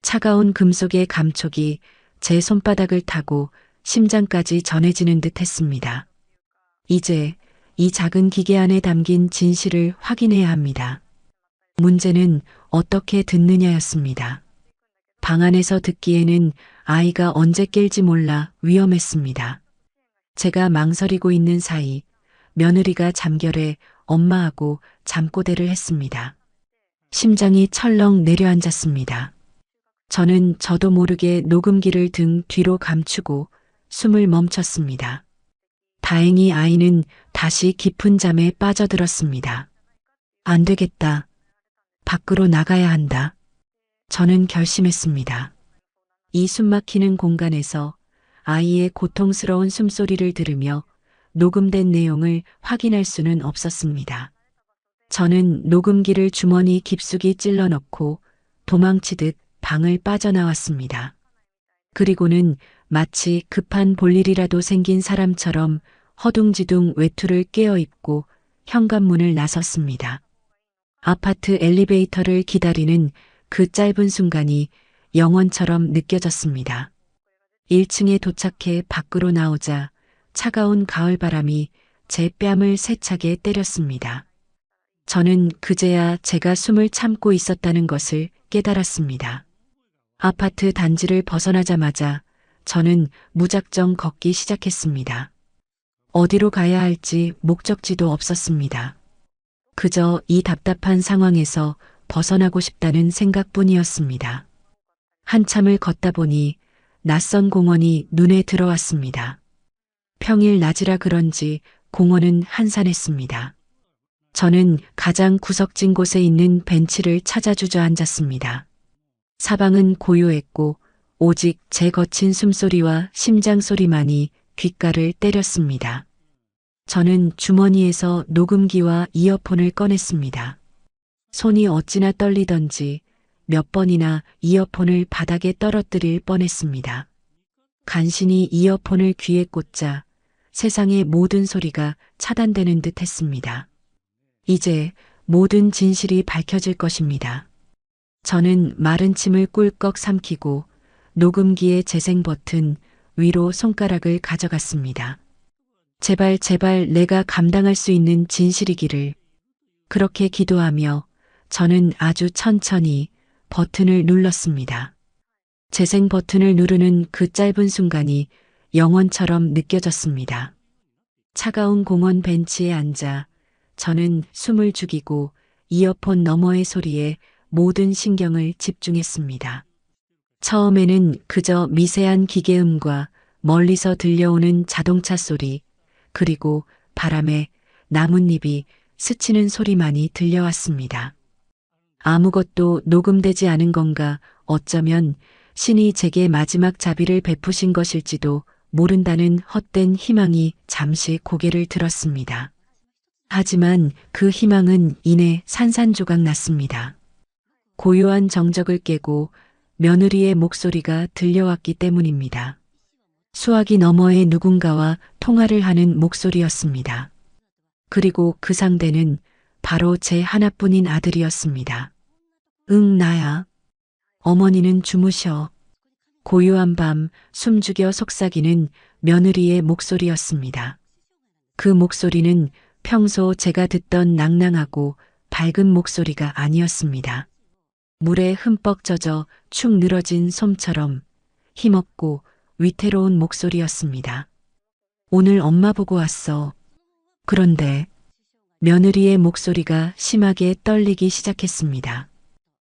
차가운 금속의 감촉이 제 손바닥을 타고 심장까지 전해지는 듯 했습니다. 이제 이 작은 기계 안에 담긴 진실을 확인해야 합니다. 문제는 어떻게 듣느냐였습니다. 방 안에서 듣기에는 아이가 언제 깰지 몰라 위험했습니다. 제가 망설이고 있는 사이 며느리가 잠결에 엄마하고 잠꼬대를 했습니다. 심장이 철렁 내려앉았습니다. 저는 저도 모르게 녹음기를 등 뒤로 감추고 숨을 멈췄습니다. 다행히 아이는 다시 깊은 잠에 빠져들었습니다. 안 되겠다. 밖으로 나가야 한다. 저는 결심했습니다. 이 숨막히는 공간에서 아이의 고통스러운 숨소리를 들으며 녹음된 내용을 확인할 수는 없었습니다. 저는 녹음기를 주머니 깊숙이 찔러 넣고 도망치듯 방을 빠져나왔습니다. 그리고는 마치 급한 볼일이라도 생긴 사람처럼 허둥지둥 외투를 꿰어입고 현관문을 나섰습니다. 아파트 엘리베이터를 기다리는 그 짧은 순간이 영원처럼 느껴졌습니다. 1층에 도착해 밖으로 나오자 차가운 가을바람이 제 뺨을 세차게 때렸습니다. 저는 그제야 제가 숨을 참고 있었다는 것을 깨달았습니다. 아파트 단지를 벗어나자마자 저는 무작정 걷기 시작했습니다. 어디로 가야 할지 목적지도 없었습니다. 그저 이 답답한 상황에서 벗어나고 싶다는 생각뿐이었습니다. 한참을 걷다 보니 낯선 공원이 눈에 들어왔습니다. 평일 낮이라 그런지 공원은 한산했습니다. 저는 가장 구석진 곳에 있는 벤치를 찾아 주저앉았습니다. 사방은 고요했고 오직 제 거친 숨소리와 심장 소리만이 귓가를 때렸습니다. 저는 주머니에서 녹음기와 이어폰을 꺼냈습니다. 손이 어찌나 떨리던지 몇 번이나 이어폰을 바닥에 떨어뜨릴 뻔했습니다. 간신히 이어폰을 귀에 꽂자 세상의 모든 소리가 차단되는 듯 했습니다. 이제 모든 진실이 밝혀질 것입니다. 저는 마른 침을 꿀꺽 삼키고 녹음기의 재생 버튼 위로 손가락을 가져갔습니다. 제발 제발 내가 감당할 수 있는 진실이기를. 그렇게 기도하며 저는 아주 천천히 버튼을 눌렀습니다. 재생 버튼을 누르는 그 짧은 순간이 영원처럼 느껴졌습니다. 차가운 공원 벤치에 앉아 저는 숨을 죽이고 이어폰 너머의 소리에 모든 신경을 집중했습니다. 처음에는 그저 미세한 기계음과 멀리서 들려오는 자동차 소리, 그리고 바람에 나뭇잎이 스치는 소리만이 들려왔습니다. 아무것도 녹음되지 않은 건가, 어쩌면 신이 제게 마지막 자비를 베푸신 것일지도 모른다는 헛된 희망이 잠시 고개를 들었습니다. 하지만 그 희망은 이내 산산조각 났습니다. 고요한 정적을 깨고 며느리의 목소리가 들려왔기 때문입니다. 수화기 너머의 누군가와 통화를 하는 목소리였습니다. 그리고 그 상대는 바로 제 하나뿐인 아들이었습니다. 응, 나야. 어머니는 주무셔. 고요한 밤 숨죽여 속삭이는 며느리의 목소리였습니다. 그 목소리는 평소 제가 듣던 낭낭하고 밝은 목소리가 아니었습니다. 물에 흠뻑 젖어 축 늘어진 솜처럼 힘없고 위태로운 목소리였습니다. 오늘 엄마 보고 왔어. 그런데 며느리의 목소리가 심하게 떨리기 시작했습니다.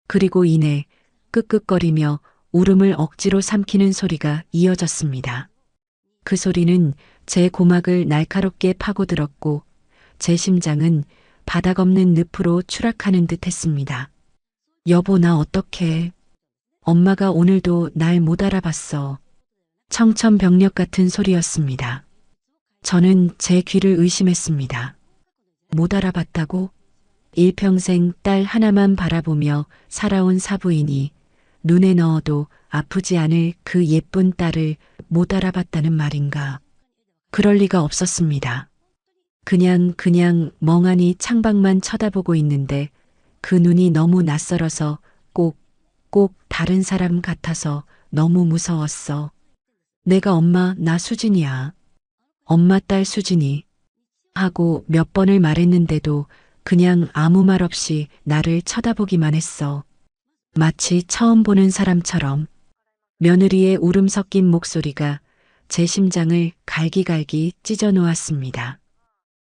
그리고 이내 끄끄거리며 울음을 억지로 삼키는 소리가 이어졌습니다. 그 소리는 제 고막을 날카롭게 파고들었고 제 심장은 바닥 없는 늪으로 추락하는 듯 했습니다. 여보, 나 어떡해. 엄마가 오늘도 날 못 알아봤어. 청천벽력 같은 소리였습니다. 저는 제 귀를 의심했습니다. 못 알아봤다고? 일평생 딸 하나만 바라보며 살아온 사부인이 눈에 넣어도 아프지 않을 그 예쁜 딸을 못 알아봤다는 말인가? 그럴 리가 없었습니다. 그냥 멍하니 창밖만 쳐다보고 있는데 그 눈이 너무 낯설어서 꼭 다른 사람 같아서 너무 무서웠어. 내가 엄마, 나 수진이야. 엄마 딸 수진이. 하고 몇 번을 말했는데도 그냥 아무 말 없이 나를 쳐다보기만 했어. 마치 처음 보는 사람처럼. 며느리의 울음 섞인 목소리가 제 심장을 갈기갈기 찢어 놓았습니다.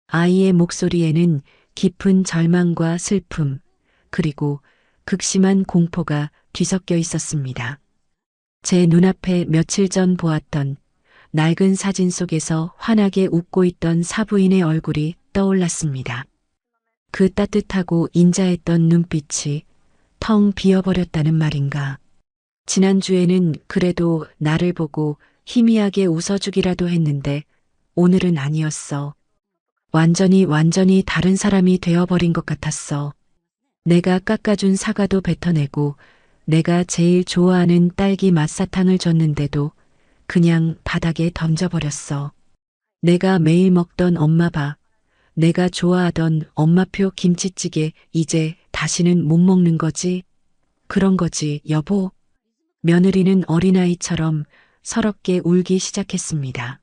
아이의 목소리에는 깊은 절망과 슬픔, 그리고 극심한 공포가 뒤섞여 있었습니다. 제 눈앞에 며칠 전 보았던 낡은 사진 속에서 환하게 웃고 있던 사부인의 얼굴이 떠올랐습니다. 그 따뜻하고 인자했던 눈빛이 텅 비어버렸다는 말인가. 지난주에는 그래도 나를 보고 희미하게 웃어주기라도 했는데 오늘은 아니었어. 완전히 다른 사람이 되어버린 것 같았어. 내가 깎아준 사과도 뱉어내고 내가 제일 좋아하는 딸기 맛사탕을 줬는데도 그냥 바닥에 던져버렸어. 내가 매일 먹던 엄마밥, 내가 좋아하던 엄마표 김치찌개 이제 다시는 못 먹는 거지? 그런 거지, 여보. 며느리는 어린아이처럼 서럽게 울기 시작했습니다.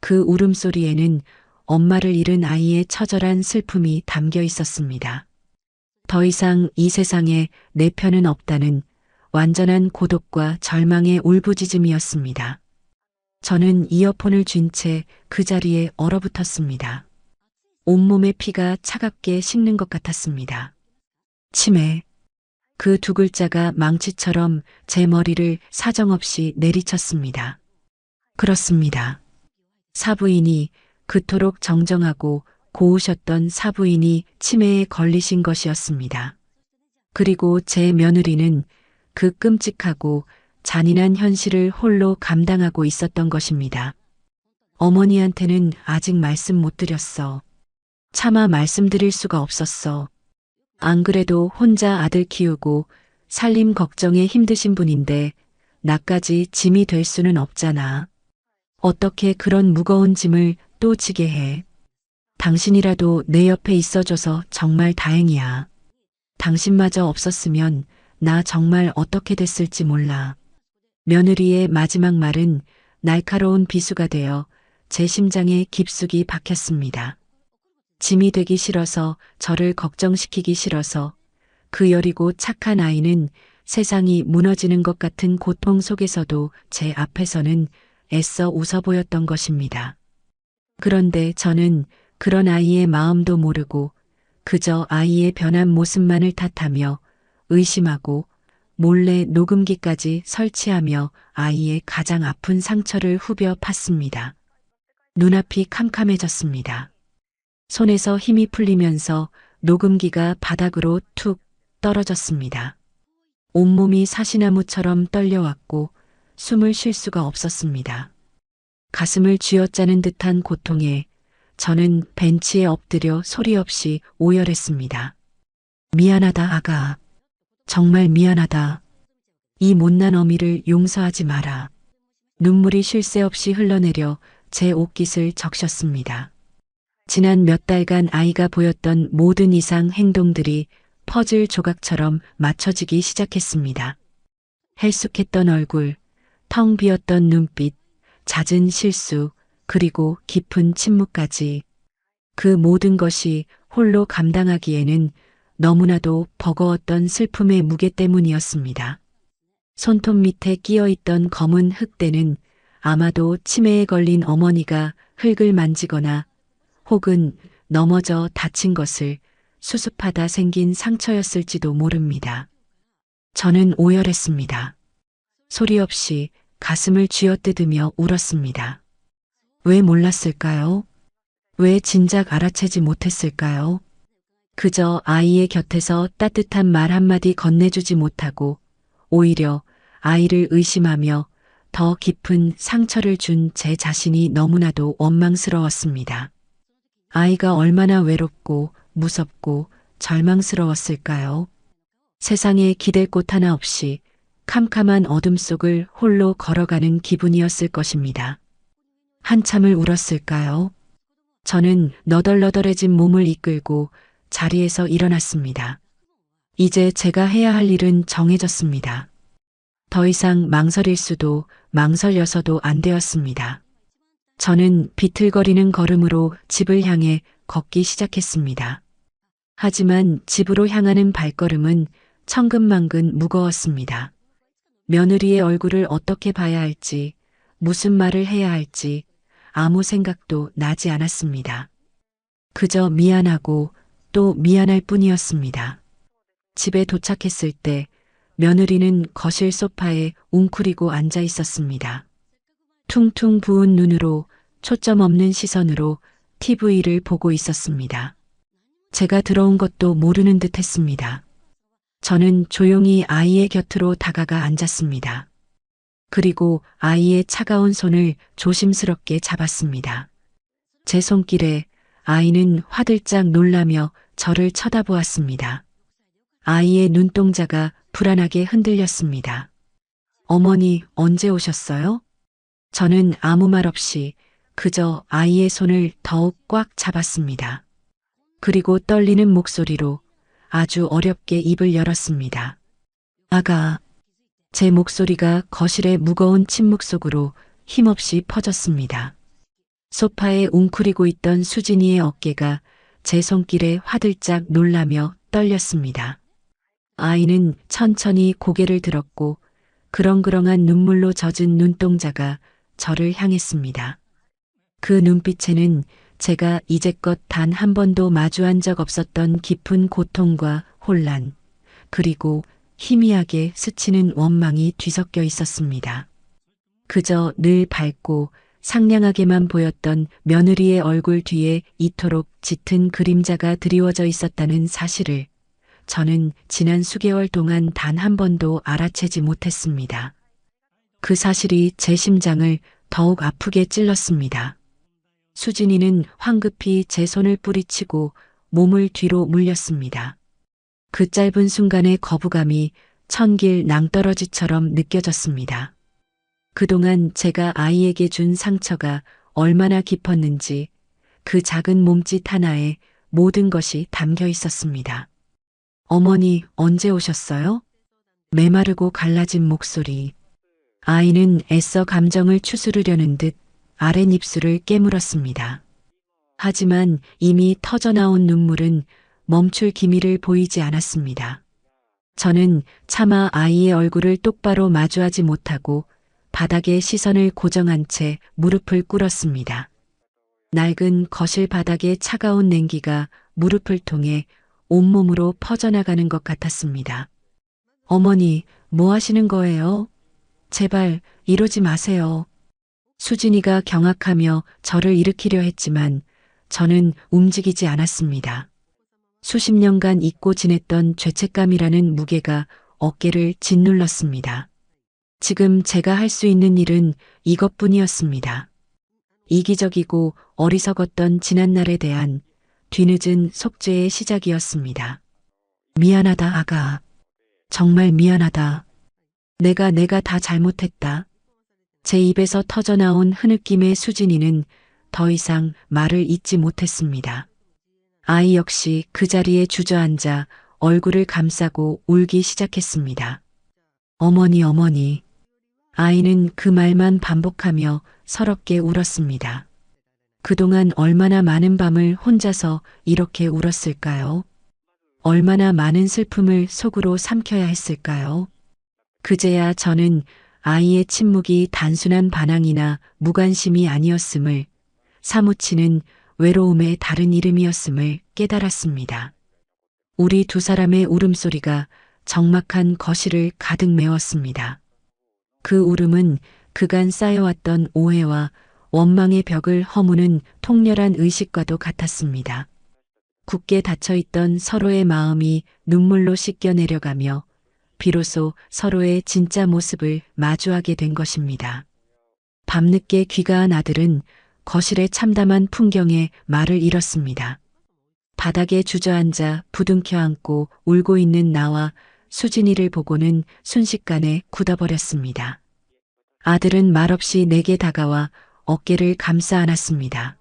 그 울음소리에는 엄마를 잃은 아이의 처절한 슬픔이 담겨 있었습니다. 더 이상 이 세상에 내 편은 없다는 완전한 고독과 절망의 울부짖음이었습니다. 저는 이어폰을 쥔 채 그 자리에 얼어붙었습니다. 온몸의 피가 차갑게 식는 것 같았습니다. 치매. 그 두 글자가 망치처럼 제 머리를 사정없이 내리쳤습니다. 그렇습니다. 사부인이 그토록 정정하고 고우셨던 사부인이 치매에 걸리신 것이었습니다. 그리고 제 며느리는 그 끔찍하고 잔인한 현실을 홀로 감당하고 있었던 것입니다. 어머니한테는 아직 말씀 못 드렸어. 차마 말씀드릴 수가 없었어. 안 그래도 혼자 아들 키우고 살림 걱정에 힘드신 분인데 나까지 짐이 될 수는 없잖아. 어떻게 그런 무거운 짐을 또 지게 해. 당신이라도 내 옆에 있어줘서 정말 다행이야. 당신마저 없었으면 나 정말 어떻게 됐을지 몰라. 며느리의 마지막 말은 날카로운 비수가 되어 제 심장에 깊숙이 박혔습니다. 짐이 되기 싫어서, 저를 걱정시키기 싫어서, 그 여리고 착한 아이는 세상이 무너지는 것 같은 고통 속에서도 제 앞에서는 애써 웃어 보였던 것입니다. 그런데 저는 그런 아이의 마음도 모르고 그저 아이의 변한 모습만을 탓하며 의심하고 몰래 녹음기까지 설치하며 아이의 가장 아픈 상처를 후벼 팠습니다. 눈앞이 캄캄해졌습니다. 손에서 힘이 풀리면서 녹음기가 바닥으로 툭 떨어졌습니다. 온몸이 사시나무처럼 떨려왔고 숨을 쉴 수가 없었습니다. 가슴을 쥐어짜는 듯한 고통에 저는 벤치에 엎드려 소리 없이 오열했습니다. 미안하다, 아가. 정말 미안하다. 이 못난 어미를 용서하지 마라. 눈물이 쉴 새 없이 흘러내려 제 옷깃을 적셨습니다. 지난 몇 달간 아이가 보였던 모든 이상 행동들이 퍼즐 조각처럼 맞춰지기 시작했습니다. 헬쑥했던 얼굴, 텅 비었던 눈빛, 잦은 실수, 그리고 깊은 침묵까지. 그 모든 것이 홀로 감당하기에는 너무나도 버거웠던 슬픔의 무게 때문이었습니다. 손톱 밑에 끼어있던 검은 흙대는 아마도 치매에 걸린 어머니가 흙을 만지거나 혹은 넘어져 다친 것을 수습하다 생긴 상처였을지도 모릅니다. 저는 오열했습니다. 소리 없이 가슴을 쥐어뜯으며 울었습니다. 왜 몰랐을까요? 왜 진작 알아채지 못했을까요? 그저 아이의 곁에서 따뜻한 말 한마디 건네주지 못하고 오히려 아이를 의심하며 더 깊은 상처를 준 제 자신이 너무나도 원망스러웠습니다. 아이가 얼마나 외롭고 무섭고 절망스러웠을까요? 세상에 기댈 곳 하나 없이 캄캄한 어둠 속을 홀로 걸어가는 기분이었을 것입니다. 한참을 울었을까요? 저는 너덜너덜해진 몸을 이끌고 자리에서 일어났습니다. 이제 제가 해야 할 일은 정해졌습니다. 더 이상 망설일 수도 망설여서도 안 되었습니다. 저는 비틀거리는 걸음으로 집을 향해 걷기 시작했습니다. 하지만 집으로 향하는 발걸음은 천근만근 무거웠습니다. 며느리의 얼굴을 어떻게 봐야 할지, 무슨 말을 해야 할지 아무 생각도 나지 않았습니다. 그저 미안하고 또 미안할 뿐이었습니다. 집에 도착했을 때 며느리는 거실 소파에 웅크리고 앉아 있었습니다. 퉁퉁 부은 눈으로 초점 없는 시선으로 TV를 보고 있었습니다. 제가 들어온 것도 모르는 듯 했습니다. 저는 조용히 아이의 곁으로 다가가 앉았습니다. 그리고 아이의 차가운 손을 조심스럽게 잡았습니다. 제 손길에 아이는 화들짝 놀라며 저를 쳐다보았습니다. 아이의 눈동자가 불안하게 흔들렸습니다. 어머니, 언제 오셨어요? 저는 아무 말 없이 그저 아이의 손을 더욱 꽉 잡았습니다. 그리고 떨리는 목소리로 아주 어렵게 입을 열었습니다. 아가. 제 목소리가 거실의 무거운 침묵 속으로 힘없이 퍼졌습니다. 소파에 웅크리고 있던 수진이의 어깨가 제 손길에 화들짝 놀라며 떨렸습니다. 아이는 천천히 고개를 들었고 그렁그렁한 눈물로 젖은 눈동자가 저를 향했습니다. 그 눈빛에는 제가 이제껏 단 한 번도 마주한 적 없었던 깊은 고통과 혼란, 그리고 희미하게 스치는 원망이 뒤섞여 있었습니다. 그저 늘 밝고 상냥하게만 보였던 며느리의 얼굴 뒤에 이토록 짙은 그림자가 드리워져 있었다는 사실을 저는 지난 수개월 동안 단 한 번도 알아채지 못했습니다. 그 사실이 제 심장을 더욱 아프게 찔렀습니다. 수진이는 황급히 제 손을 뿌리치고 몸을 뒤로 물렸습니다. 그 짧은 순간의 거부감이 천길 낭떠러지처럼 느껴졌습니다. 그동안 제가 아이에게 준 상처가 얼마나 깊었는지 그 작은 몸짓 하나에 모든 것이 담겨 있었습니다. 어머니, 언제 오셨어요? 메마르고 갈라진 목소리. 아이는 애써 감정을 추스르려는 듯 아랫입술을 깨물었습니다. 하지만 이미 터져나온 눈물은 멈출 기미를 보이지 않았습니다. 저는 차마 아이의 얼굴을 똑바로 마주하지 못하고 바닥에 시선을 고정한 채 무릎을 꿇었습니다. 낡은 거실 바닥의 차가운 냉기가 무릎을 통해 온몸으로 퍼져나가는 것 같았습니다. 어머니, 뭐 하시는 거예요? 제발 이러지 마세요. 수진이가 경악하며 저를 일으키려 했지만 저는 움직이지 않았습니다. 수십 년간 잊고 지냈던 죄책감이라는 무게가 어깨를 짓눌렀습니다. 지금 제가 할 수 있는 일은 이것뿐이었습니다. 이기적이고 어리석었던 지난날에 대한 뒤늦은 속죄의 시작이었습니다. 미안하다, 아가. 정말 미안하다. 내가 다 잘못했다. 제 입에서 터져나온 흐느낌의 수진이는 더 이상 말을 잇지 못했습니다. 아이 역시 그 자리에 주저앉아 얼굴을 감싸고 울기 시작했습니다. 어머니, 어머니. 아이는 그 말만 반복하며 서럽게 울었습니다. 그동안 얼마나 많은 밤을 혼자서 이렇게 울었을까요? 얼마나 많은 슬픔을 속으로 삼켜야 했을까요? 그제야 저는 아이의 침묵이 단순한 반항이나 무관심이 아니었음을, 사무치는 외로움의 다른 이름이었음을 깨달았습니다. 우리 두 사람의 울음소리가 적막한 거실을 가득 메웠습니다. 그 울음은 그간 쌓여왔던 오해와 원망의 벽을 허무는 통렬한 의식과도 같았습니다. 굳게 닫혀있던 서로의 마음이 눈물로 씻겨 내려가며 비로소 서로의 진짜 모습을 마주하게 된 것입니다. 밤늦게 귀가한 아들은 거실의 참담한 풍경에 말을 잃었습니다. 바닥에 주저앉아 부둥켜 안고 울고 있는 나와 수진이를 보고는 순식간에 굳어버렸습니다. 아들은 말없이 내게 다가와 어깨를 감싸 안았습니다.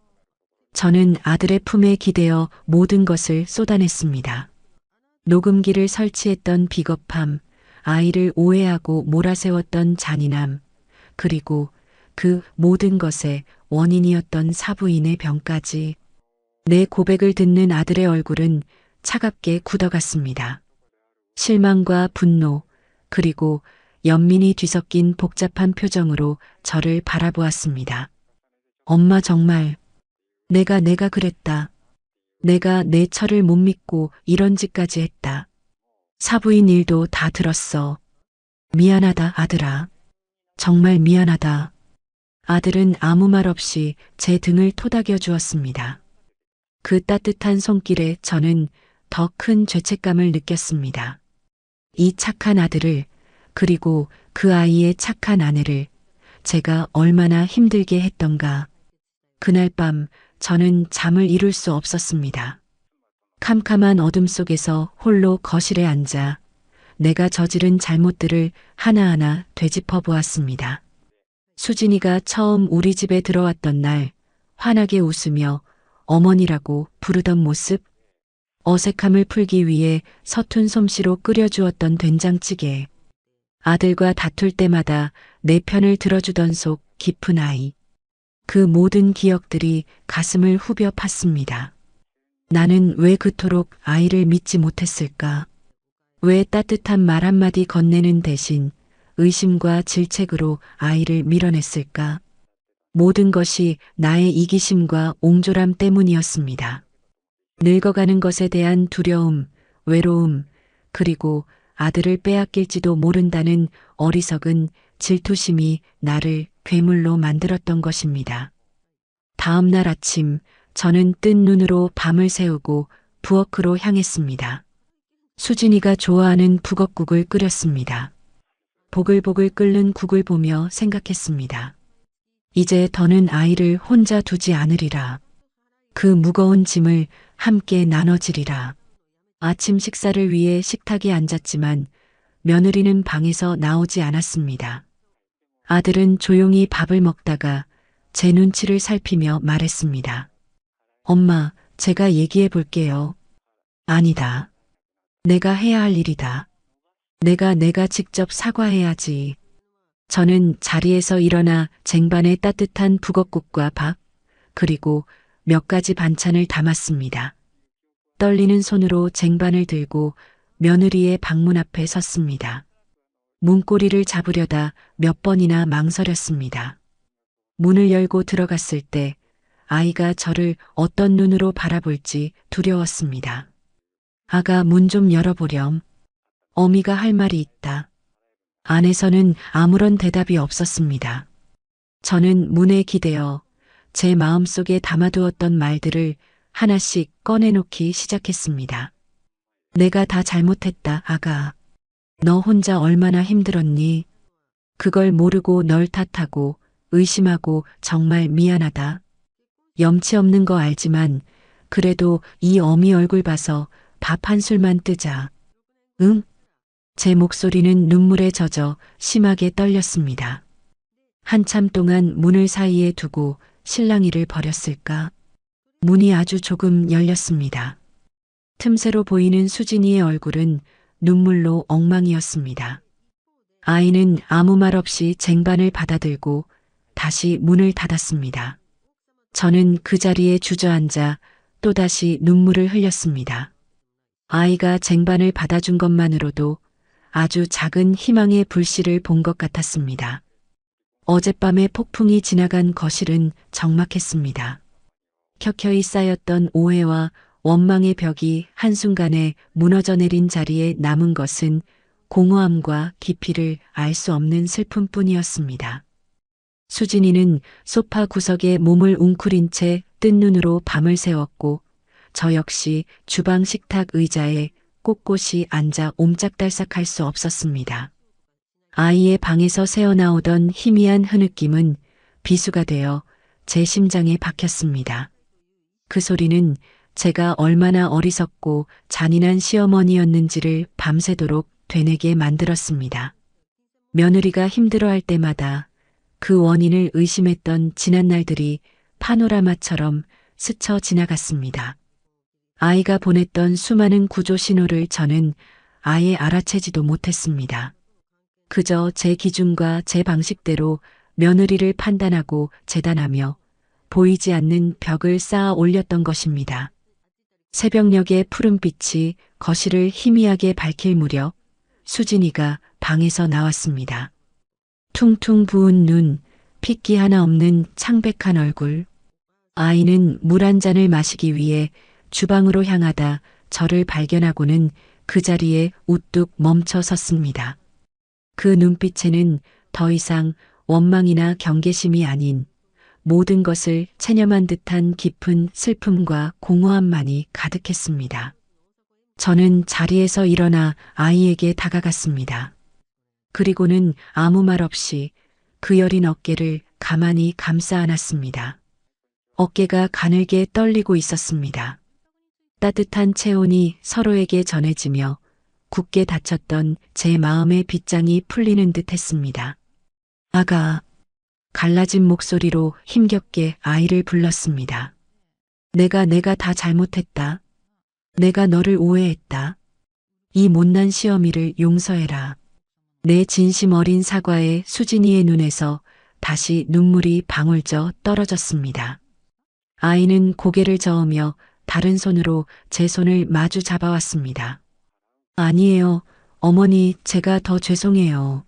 저는 아들의 품에 기대어 모든 것을 쏟아냈습니다. 녹음기를 설치했던 비겁함, 아이를 오해하고 몰아세웠던 잔인함, 그리고 그 모든 것의 원인이었던 사부인의 병까지. 내 고백을 듣는 아들의 얼굴은 차갑게 굳어갔습니다. 실망과 분노, 그리고 연민이 뒤섞인 복잡한 표정으로 저를 바라보았습니다. 엄마 정말 내가 그랬다. 내가 내 철을 못 믿고 이런 짓까지 했다. 사부인 일도 다 들었어. 미안하다 아들아. 정말 미안하다. 아들은 아무 말 없이 제 등을 토닥여 주었습니다. 그 따뜻한 손길에 저는 더 큰 죄책감을 느꼈습니다. 이 착한 아들을, 그리고 그 아이의 착한 아내를 제가 얼마나 힘들게 했던가. 그날 밤 저는 잠을 이룰 수 없었습니다. 캄캄한 어둠 속에서 홀로 거실에 앉아 내가 저지른 잘못들을 하나하나 되짚어 보았습니다. 수진이가 처음 우리 집에 들어왔던 날 환하게 웃으며 어머니라고 부르던 모습, 어색함을 풀기 위해 서툰 솜씨로 끓여주었던 된장찌개, 아들과 다툴 때마다 내 편을 들어주던 속 깊은 아이, 그 모든 기억들이 가슴을 후벼 팠습니다. 나는 왜 그토록 아이를 믿지 못했을까? 왜 따뜻한 말 한마디 건네는 대신 의심과 질책으로 아이를 밀어냈을까? 모든 것이 나의 이기심과 옹졸함 때문이었습니다. 늙어가는 것에 대한 두려움, 외로움, 그리고 아들을 빼앗길지도 모른다는 어리석은 질투심이 나를 괴물로 만들었던 것입니다. 다음 날 아침 저는 뜬 눈으로 밤을 새우고 부엌으로 향했습니다. 수진이가 좋아하는 북엇국을 끓였습니다. 보글보글 끓는 국을 보며 생각했습니다. 이제 더는 아이를 혼자 두지 않으리라. 그 무거운 짐을 함께 나눠지리라. 아침 식사를 위해 식탁에 앉았지만 며느리는 방에서 나오지 않았습니다. 아들은 조용히 밥을 먹다가 제 눈치를 살피며 말했습니다. 엄마, 제가 얘기해 볼게요. 아니다. 내가 해야 할 일이다. 내가 직접 사과해야지. 저는 자리에서 일어나 쟁반에 따뜻한 북엇국과 밥, 그리고 몇 가지 반찬을 담았습니다. 떨리는 손으로 쟁반을 들고 며느리의 방문 앞에 섰습니다. 문고리를 잡으려다 몇 번이나 망설였습니다. 문을 열고 들어갔을 때 아이가 저를 어떤 눈으로 바라볼지 두려웠습니다. 아가 문 좀 열어보렴. 어미가 할 말이 있다. 안에서는 아무런 대답이 없었습니다. 저는 문에 기대어 제 마음속에 담아두었던 말들을 하나씩 꺼내놓기 시작했습니다. 내가 다 잘못했다, 아가. 너 혼자 얼마나 힘들었니? 그걸 모르고 널 탓하고 의심하고 정말 미안하다. 염치 없는 거 알지만 그래도 이 어미 얼굴 봐서 밥 한 술만 뜨자. 응? 제 목소리는 눈물에 젖어 심하게 떨렸습니다. 한참 동안 문을 사이에 두고 실랑이를 벌였을까? 문이 아주 조금 열렸습니다. 틈새로 보이는 수진이의 얼굴은 눈물로 엉망이었습니다. 아이는 아무 말 없이 쟁반을 받아들고 다시 문을 닫았습니다. 저는 그 자리에 주저앉아 또다시 눈물을 흘렸습니다. 아이가 쟁반을 받아준 것만으로도 아주 작은 희망의 불씨를 본 것 같았습니다. 어젯밤에 폭풍이 지나간 거실은 적막했습니다. 켜켜이 쌓였던 오해와 원망의 벽이 한순간에 무너져 내린 자리에 남은 것은 공허함과 깊이를 알 수 없는 슬픔뿐이었습니다. 수진이는 소파 구석에 몸을 웅크린 채 뜬 눈으로 밤을 새웠고 저 역시 주방 식탁 의자에 꼿꼿이 앉아 옴짝달싹할 수 없었습니다. 아이의 방에서 새어나오던 희미한 흐느낌은 비수가 되어 제 심장에 박혔습니다. 그 소리는 제가 얼마나 어리석고 잔인한 시어머니였는지를 밤새도록 되뇌게 만들었습니다. 며느리가 힘들어할 때마다 그 원인을 의심했던 지난 날들이 파노라마처럼 스쳐 지나갔습니다. 아이가 보냈던 수많은 구조 신호를 저는 아예 알아채지도 못했습니다. 그저 제 기준과 제 방식대로 며느리를 판단하고 재단하며 보이지 않는 벽을 쌓아 올렸던 것입니다. 새벽녘의 푸른빛이 거실을 희미하게 밝힐 무렵 수진이가 방에서 나왔습니다. 퉁퉁 부은 눈, 핏기 하나 없는 창백한 얼굴. 아이는 물 한 잔을 마시기 위해 주방으로 향하다 저를 발견하고는 그 자리에 우뚝 멈춰 섰습니다. 그 눈빛에는 더 이상 원망이나 경계심이 아닌 모든 것을 체념한 듯한 깊은 슬픔과 공허함만이 가득했습니다. 저는 자리에서 일어나 아이에게 다가갔습니다. 그리고는 아무 말 없이 그 여린 어깨를 가만히 감싸 안았습니다. 어깨가 가늘게 떨리고 있었습니다. 따뜻한 체온이 서로에게 전해지며 굳게 닫혔던 제 마음의 빗장이 풀리는 듯 했습니다. 아가, 갈라진 목소리로 힘겹게 아이를 불렀습니다. 내가 다 잘못했다. 내가 너를 오해했다. 이 못난 시어미를 용서해라. 내 진심 어린 사과에 수진이의 눈에서 다시 눈물이 방울져 떨어졌습니다. 아이는 고개를 저으며 다른 손으로 제 손을 마주 잡아왔습니다. 아니에요. 어머니, 제가 더 죄송해요.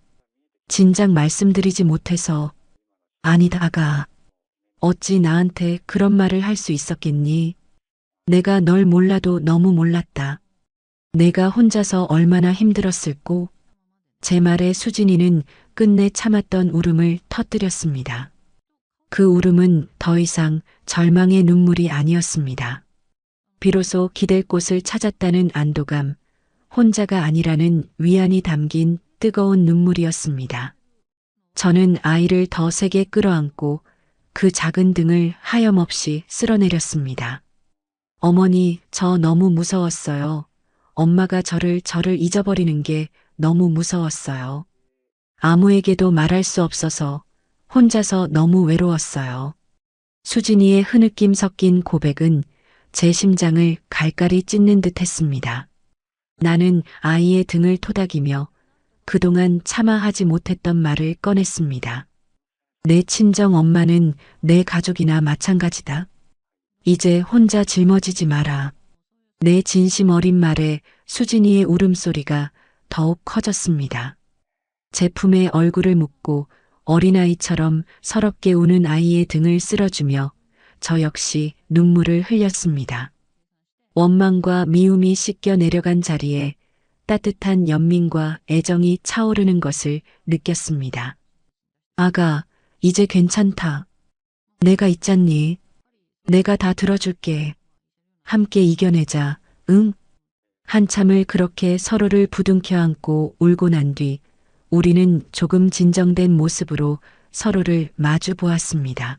진작 말씀드리지 못해서. 아니다, 아가. 어찌 나한테 그런 말을 할 수 있었겠니? 내가 널 몰라도 너무 몰랐다. 내가 혼자서 얼마나 힘들었을꼬. 제 말에 수진이는 끝내 참았던 울음을 터뜨렸습니다. 그 울음은 더 이상 절망의 눈물이 아니었습니다. 비로소 기댈 곳을 찾았다는 안도감, 혼자가 아니라는 위안이 담긴 뜨거운 눈물이었습니다. 저는 아이를 더 세게 끌어안고 그 작은 등을 하염없이 쓸어내렸습니다. 어머니, 저 너무 무서웠어요. 엄마가 저를 잊어버리는 게 너무 무서웠어요. 아무에게도 말할 수 없어서 혼자서 너무 외로웠어요. 수진이의 흐느낌 섞인 고백은 제 심장을 갈갈이 찢는 듯 했습니다. 나는 아이의 등을 토닥이며 그동안 참아 하지 못했던 말을 꺼냈습니다. 내 친정 엄마는 내 가족이나 마찬가지다. 이제 혼자 짊어지지 마라. 내 진심 어린 말에 수진이의 울음소리가 더욱 커졌습니다. 제 품에 얼굴을 묻고 어린아이처럼 서럽게 우는 아이의 등을 쓸어주며 저 역시 눈물을 흘렸습니다. 원망과 미움이 씻겨 내려간 자리에 따뜻한 연민과 애정이 차오르는 것을 느꼈습니다. 아가, 이제 괜찮다. 내가 있잖니. 내가 다 들어줄게. 함께 이겨내자, 응? 한참을 그렇게 서로를 부둥켜 안고 울고 난 뒤 우리는 조금 진정된 모습으로 서로를 마주 보았습니다.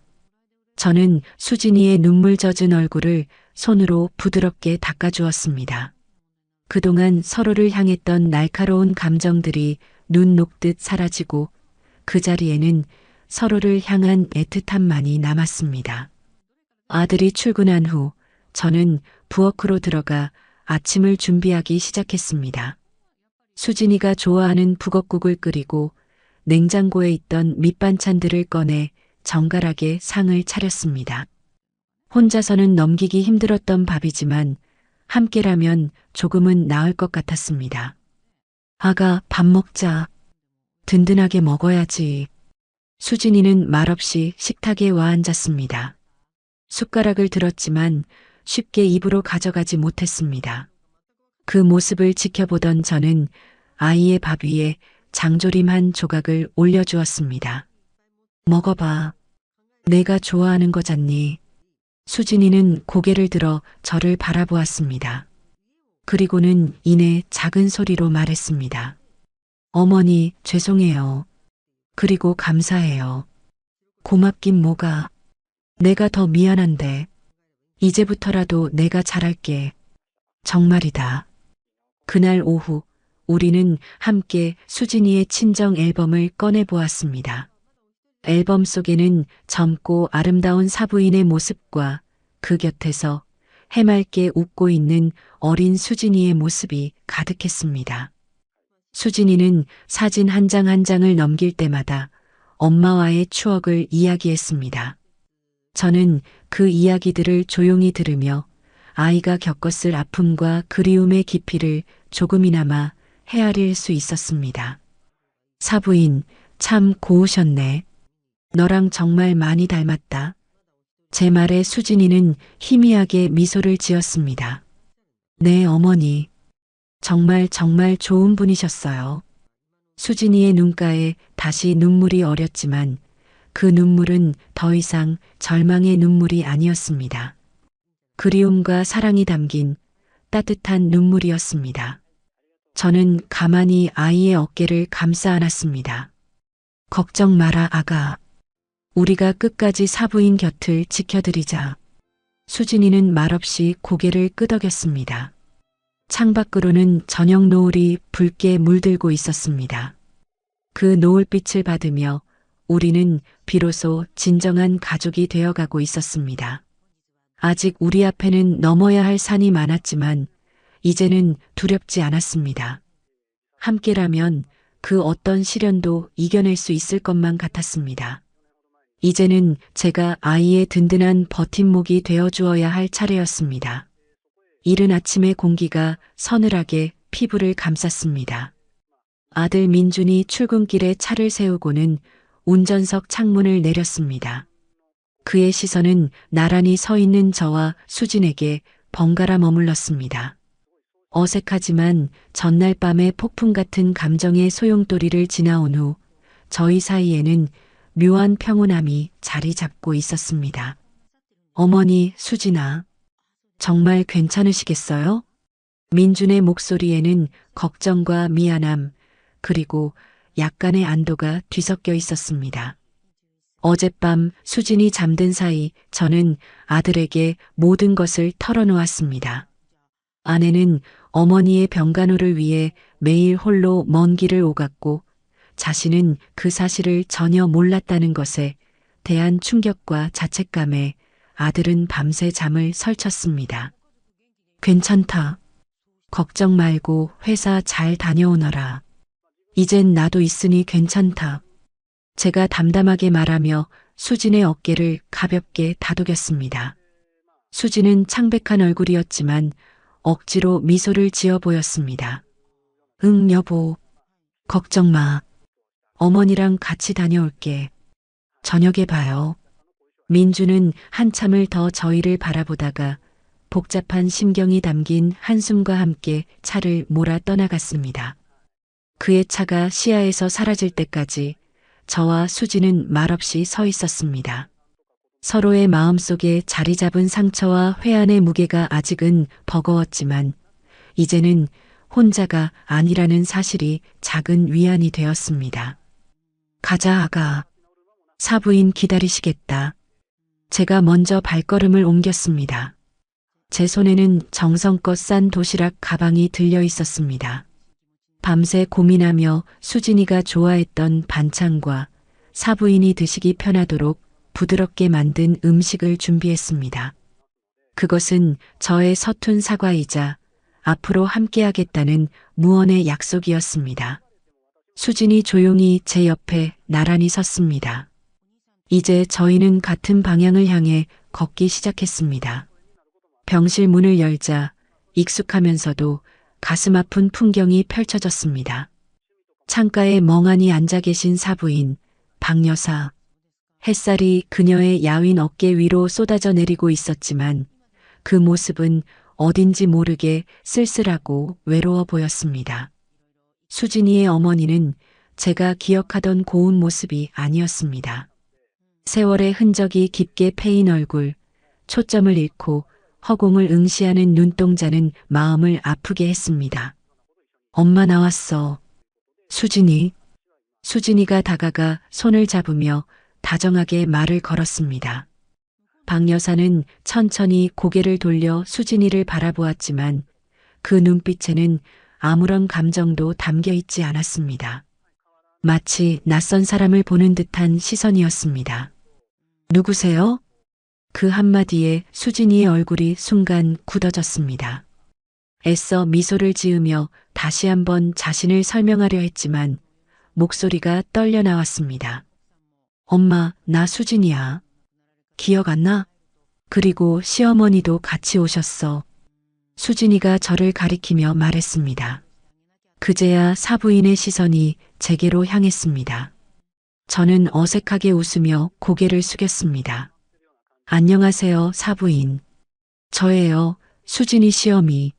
저는 수진이의 눈물 젖은 얼굴을 손으로 부드럽게 닦아주었습니다. 그동안 서로를 향했던 날카로운 감정들이 눈 녹듯 사라지고 그 자리에는 서로를 향한 애틋함만이 남았습니다. 아들이 출근한 후 저는 부엌으로 들어가 아침을 준비하기 시작했습니다. 수진이가 좋아하는 북엇국을 끓이고 냉장고에 있던 밑반찬들을 꺼내 정갈하게 상을 차렸습니다. 혼자서는 넘기기 힘들었던 밥이지만 함께라면 조금은 나을 것 같았습니다. 아가, 밥 먹자. 든든하게 먹어야지. 수진이는 말없이 식탁에 와 앉았습니다. 숟가락을 들었지만 쉽게 입으로 가져가지 못했습니다. 그 모습을 지켜보던 저는 아이의 밥 위에 장조림 한 조각을 올려주었습니다. 먹어봐. 내가 좋아하는 거잖니. 수진이는 고개를 들어 저를 바라보았습니다. 그리고는 이내 작은 소리로 말했습니다. 어머니, 죄송해요. 그리고 감사해요. 고맙긴 뭐가. 내가 더 미안한데. 이제부터라도 내가 잘할게. 정말이다. 그날 오후, 우리는 함께 수진이의 친정 앨범을 꺼내 보았습니다. 앨범 속에는 젊고 아름다운 사부인의 모습과 그 곁에서 해맑게 웃고 있는 어린 수진이의 모습이 가득했습니다. 수진이는 사진 한 장 한 장을 넘길 때마다 엄마와의 추억을 이야기했습니다. 저는 그 이야기들을 조용히 들으며 아이가 겪었을 아픔과 그리움의 깊이를 조금이나마 헤아릴 수 있었습니다. 사부인, 참 고우셨네. 너랑 정말 많이 닮았다. 제 말에 수진이는 희미하게 미소를 지었습니다. 네, 어머니. 정말 좋은 분이셨어요. 수진이의 눈가에 다시 눈물이 어렸지만 그 눈물은 더 이상 절망의 눈물이 아니었습니다. 그리움과 사랑이 담긴 따뜻한 눈물이었습니다. 저는 가만히 아이의 어깨를 감싸 안았습니다. 걱정 마라, 아가. 우리가 끝까지 사부인 곁을 지켜드리자. 수진이는 말없이 고개를 끄덕였습니다. 창밖으로는 저녁 노을이 붉게 물들고 있었습니다. 그 노을빛을 받으며 우리는 비로소 진정한 가족이 되어가고 있었습니다. 아직 우리 앞에는 넘어야 할 산이 많았지만 이제는 두렵지 않았습니다. 함께라면 그 어떤 시련도 이겨낼 수 있을 것만 같았습니다. 이제는 제가 아이의 든든한 버팀목이 되어주어야 할 차례였습니다. 이른 아침의 공기가 서늘하게 피부를 감쌌습니다. 아들 민준이 출근길에 차를 세우고는 운전석 창문을 내렸습니다. 그의 시선은 나란히 서 있는 저와 수진에게 번갈아 머물렀습니다. 어색하지만 전날 밤의 폭풍 같은 감정의 소용돌이를 지나온 후 저희 사이에는 묘한 평온함이 자리 잡고 있었습니다. 어머니, 수진아, 정말 괜찮으시겠어요? 민준의 목소리에는 걱정과 미안함, 그리고 약간의 안도가 뒤섞여 있었습니다. 어젯밤 수진이 잠든 사이 저는 아들에게 모든 것을 털어놓았습니다. 아내는 어머니의 병간호를 위해 매일 홀로 먼 길을 오갔고 자신은 그 사실을 전혀 몰랐다는 것에 대한 충격과 자책감에 아들은 밤새 잠을 설쳤습니다. 괜찮다. 걱정 말고 회사 잘 다녀오너라. 이젠 나도 있으니 괜찮다. 제가 담담하게 말하며 수진의 어깨를 가볍게 다독였습니다. 수진은 창백한 얼굴이었지만 억지로 미소를 지어 보였습니다. 응, 여보. 걱정 마. 어머니랑 같이 다녀올게. 저녁에 봐요. 민주는 한참을 더 저희를 바라보다가 복잡한 심경이 담긴 한숨과 함께 차를 몰아 떠나갔습니다. 그의 차가 시야에서 사라질 때까지 저와 수진은 말없이 서 있었습니다. 서로의 마음속에 자리 잡은 상처와 회한의 무게가 아직은 버거웠지만 이제는 혼자가 아니라는 사실이 작은 위안이 되었습니다. 가자, 아가. 사부인 기다리시겠다. 제가 먼저 발걸음을 옮겼습니다. 제 손에는 정성껏 싼 도시락 가방이 들려 있었습니다. 밤새 고민하며 수진이가 좋아했던 반찬과 사부인이 드시기 편하도록 부드럽게 만든 음식을 준비했습니다. 그것은 저의 서툰 사과이자 앞으로 함께하겠다는 무언의 약속이었습니다. 수진이 조용히 제 옆에 나란히 섰습니다. 이제 저희는 같은 방향을 향해 걷기 시작했습니다. 병실 문을 열자 익숙하면서도 가슴 아픈 풍경이 펼쳐졌습니다. 창가에 멍하니 앉아 계신 사부인, 박 여사. 햇살이 그녀의 야윈 어깨 위로 쏟아져 내리고 있었지만 그 모습은 어딘지 모르게 쓸쓸하고 외로워 보였습니다. 수진이의 어머니는 제가 기억하던 고운 모습이 아니었습니다. 세월의 흔적이 깊게 패인 얼굴, 초점을 잃고 허공을 응시하는 눈동자는 마음을 아프게 했습니다. 엄마 나왔어. 수진이. 수진이가 다가가 손을 잡으며 다정하게 말을 걸었습니다. 박 여사는 천천히 고개를 돌려 수진이를 바라보았지만 그 눈빛에는 아무런 감정도 담겨 있지 않았습니다. 마치 낯선 사람을 보는 듯한 시선이었습니다. 누구세요? 그 한마디에 수진이의 얼굴이 순간 굳어졌습니다. 애써 미소를 지으며 다시 한번 자신을 설명하려 했지만 목소리가 떨려 나왔습니다. 엄마, 나 수진이야. 기억 안 나? 그리고 시어머니도 같이 오셨어. 수진이가 저를 가리키며 말했습니다. 그제야 사부인의 시선이 제게로 향했습니다. 저는 어색하게 웃으며 고개를 숙였습니다. 안녕하세요, 사부인. 저예요, 수진이 시어미.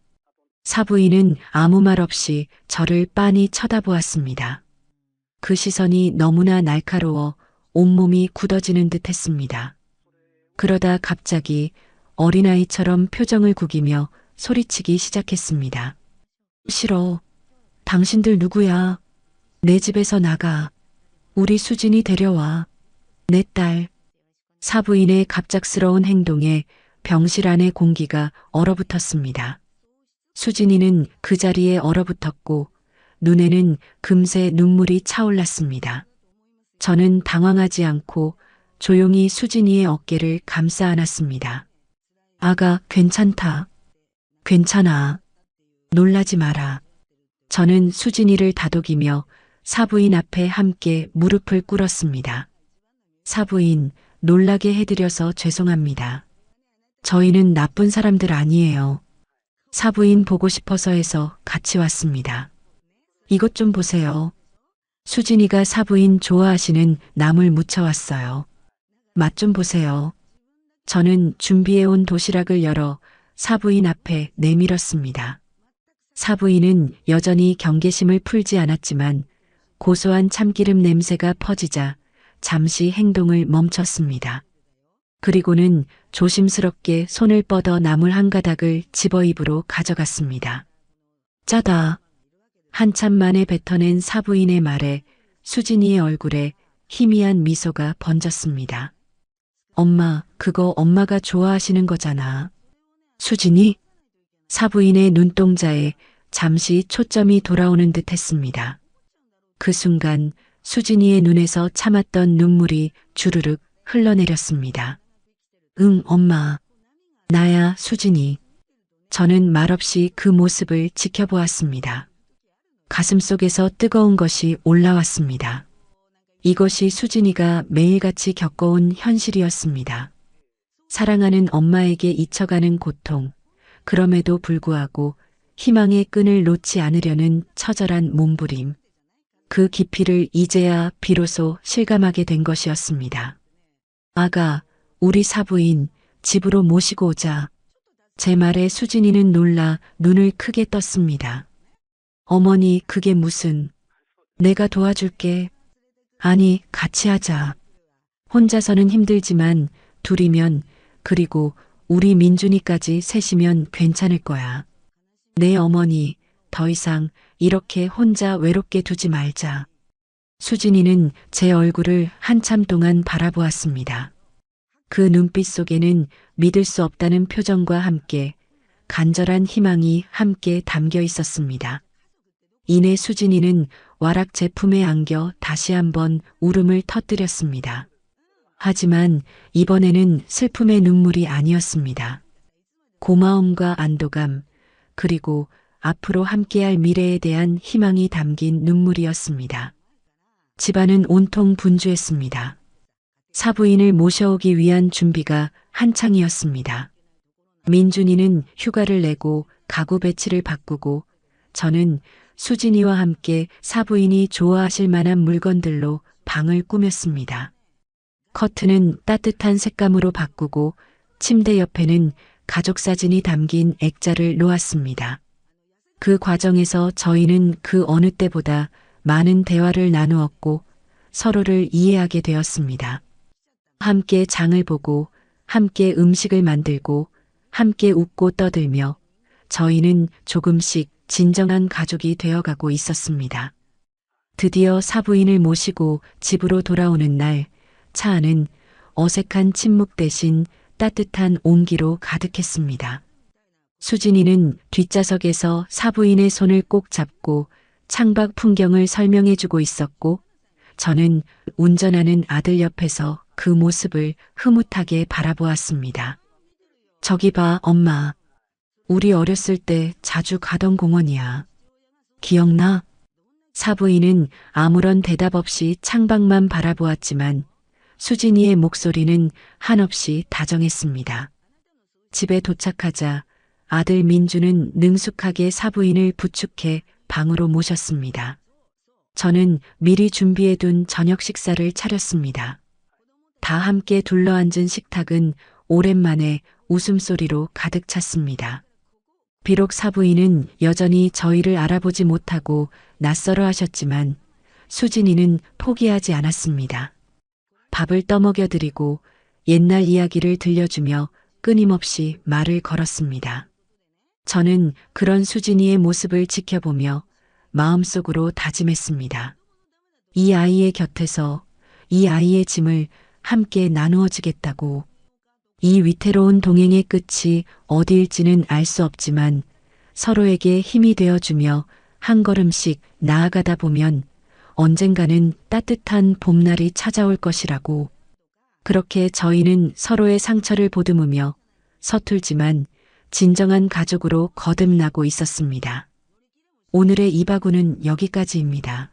사부인은 아무 말 없이 저를 빤히 쳐다보았습니다. 그 시선이 너무나 날카로워 온몸이 굳어지는 듯 했습니다. 그러다 갑자기 어린아이처럼 표정을 구기며 소리치기 시작했습니다. 싫어. 당신들 누구야? 내 집에서 나가. 우리 수진이 데려와. 내 딸. 사부인의 갑작스러운 행동에 병실 안의 공기가 얼어붙었습니다. 수진이는 그 자리에 얼어붙었고 눈에는 금세 눈물이 차올랐습니다. 저는 당황하지 않고 조용히 수진이의 어깨를 감싸 안았습니다. 아가, 괜찮다. 괜찮아. 놀라지 마라. 저는 수진이를 다독이며 사부인 앞에 함께 무릎을 꿇었습니다. 사부인, 놀라게 해드려서 죄송합니다. 저희는 나쁜 사람들 아니에요. 사부인 보고 싶어서 해서 같이 왔습니다. 이것 좀 보세요. 수진이가 사부인 좋아하시는 나물 묻혀왔어요. 맛 좀 보세요. 저는 준비해온 도시락을 열어 사부인 앞에 내밀었습니다. 사부인은 여전히 경계심을 풀지 않았지만 고소한 참기름 냄새가 퍼지자 잠시 행동을 멈췄습니다. 그리고는 조심스럽게 손을 뻗어 나물 한 가닥을 집어 입으로 가져갔습니다. 짜다. 한참 만에 뱉어낸 사부인의 말에 수진이의 얼굴에 희미한 미소가 번졌습니다. 엄마, 그거 엄마가 좋아하시는 거잖아. 수진이? 사부인의 눈동자에 잠시 초점이 돌아오는 듯 했습니다. 그 순간 수진이의 눈에서 참았던 눈물이 주르륵 흘러내렸습니다. 응, 엄마. 나야, 수진이. 저는 말없이 그 모습을 지켜보았습니다. 가슴속에서 뜨거운 것이 올라왔습니다. 이것이 수진이가 매일같이 겪어온 현실이었습니다. 사랑하는 엄마에게 잊혀가는 고통, 그럼에도 불구하고 희망의 끈을 놓지 않으려는 처절한 몸부림. 그 깊이를 이제야 비로소 실감하게 된 것이었습니다. 아가, 우리 사부인 집으로 모시고 오자. 제 말에 수진이는 놀라 눈을 크게 떴습니다. 어머니, 그게 무슨... 내가 도와줄게. 아니, 같이 하자. 혼자서는 힘들지만 둘이면, 그리고 우리 민준이까지 셋이면 괜찮을 거야. 내 어머니, 더 이상 이렇게 혼자 외롭게 두지 말자. 수진이는 제 얼굴을 한참 동안 바라보았습니다. 그 눈빛 속에는 믿을 수 없다는 표정과 함께 간절한 희망이 함께 담겨 있었습니다. 이내 수진이는 와락 제품에 안겨 다시 한번 울음을 터뜨렸습니다. 하지만 이번에는 슬픔의 눈물이 아니었습니다. 고마움과 안도감, 그리고 앞으로 함께할 미래에 대한 희망이 담긴 눈물이었습니다. 집안은 온통 분주했습니다. 사부인을 모셔오기 위한 준비가 한창이었습니다. 민준이는 휴가를 내고 가구 배치를 바꾸고 저는 수진이와 함께 사부인이 좋아하실 만한 물건들로 방을 꾸몄습니다. 커튼은 따뜻한 색감으로 바꾸고 침대 옆에는 가족 사진이 담긴 액자를 놓았습니다. 그 과정에서 저희는 그 어느 때보다 많은 대화를 나누었고 서로를 이해하게 되었습니다. 함께 장을 보고 함께 음식을 만들고 함께 웃고 떠들며 저희는 조금씩 진정한 가족이 되어가고 있었습니다. 드디어 사부인을 모시고 집으로 돌아오는 날, 차 안은 어색한 침묵 대신 따뜻한 온기로 가득했습니다. 수진이는 뒷좌석에서 사부인의 손을 꼭 잡고 창밖 풍경을 설명해주고 있었고, 저는 운전하는 아들 옆에서 그 모습을 흐뭇하게 바라보았습니다. 저기 봐, 엄마. 우리 어렸을 때 자주 가던 공원이야. 기억나? 사부인은 아무런 대답 없이 창밖만 바라보았지만 수진이의 목소리는 한없이 다정했습니다. 집에 도착하자 아들 민주는 능숙하게 사부인을 부축해 방으로 모셨습니다. 저는 미리 준비해둔 저녁 식사를 차렸습니다. 다 함께 둘러앉은 식탁은 오랜만에 웃음소리로 가득 찼습니다. 비록 사부인은 여전히 저희를 알아보지 못하고 낯설어 하셨지만 수진이는 포기하지 않았습니다. 밥을 떠먹여드리고 옛날 이야기를 들려주며 끊임없이 말을 걸었습니다. 저는 그런 수진이의 모습을 지켜보며 마음속으로 다짐했습니다. 이 아이의 곁에서 이 아이의 짐을 함께 나누어 주겠다고. 이 위태로운 동행의 끝이 어디일지는 알 수 없지만 서로에게 힘이 되어주며 한 걸음씩 나아가다 보면 언젠가는 따뜻한 봄날이 찾아올 것이라고. 그렇게 저희는 서로의 상처를 보듬으며 서툴지만 진정한 가족으로 거듭나고 있었습니다. 오늘의 이바구는 여기까지입니다.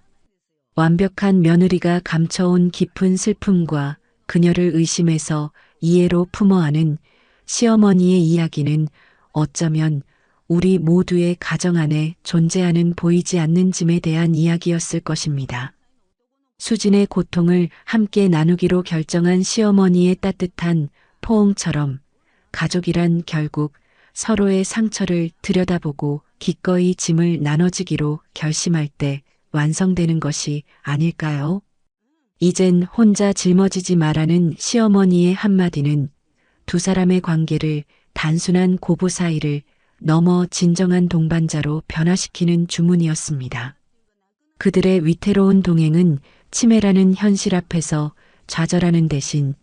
완벽한 며느리가 감춰온 깊은 슬픔과 그녀를 의심해서 이해로 품어하는 시어머니의 이야기는 어쩌면 우리 모두의 가정 안에 존재하는 보이지 않는 짐에 대한 이야기였을 것입니다. 수진의 고통을 함께 나누기로 결정한 시어머니의 따뜻한 포옹처럼 가족이란 결국 서로의 상처를 들여다보고 기꺼이 짐을 나눠지기로 결심할 때 완성되는 것이 아닐까요? 이젠 혼자 짊어지지 마라는 시어머니의 한마디는 두 사람의 관계를 단순한 고부 사이를 넘어 진정한 동반자로 변화시키는 주문이었습니다. 그들의 위태로운 동행은 치매라는 현실 앞에서 좌절하는 대신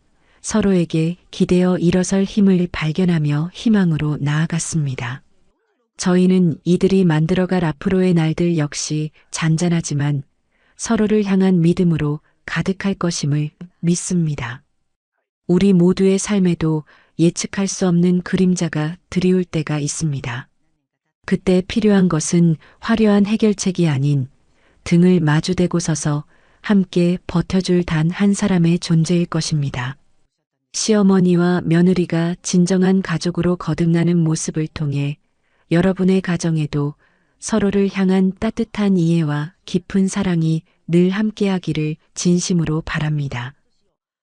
서로에게 기대어 일어설 힘을 발견하며 희망으로 나아갔습니다. 저희는 이들이 만들어갈 앞으로의 날들 역시 잔잔하지만 서로를 향한 믿음으로 가득할 것임을 믿습니다. 우리 모두의 삶에도 예측할 수 없는 그림자가 드리울 때가 있습니다. 그때 필요한 것은 화려한 해결책이 아닌 등을 마주대고 서서 함께 버텨줄 단 한 사람의 존재일 것입니다. 시어머니와 며느리가 진정한 가족으로 거듭나는 모습을 통해 여러분의 가정에도 서로를 향한 따뜻한 이해와 깊은 사랑이 늘 함께하기를 진심으로 바랍니다.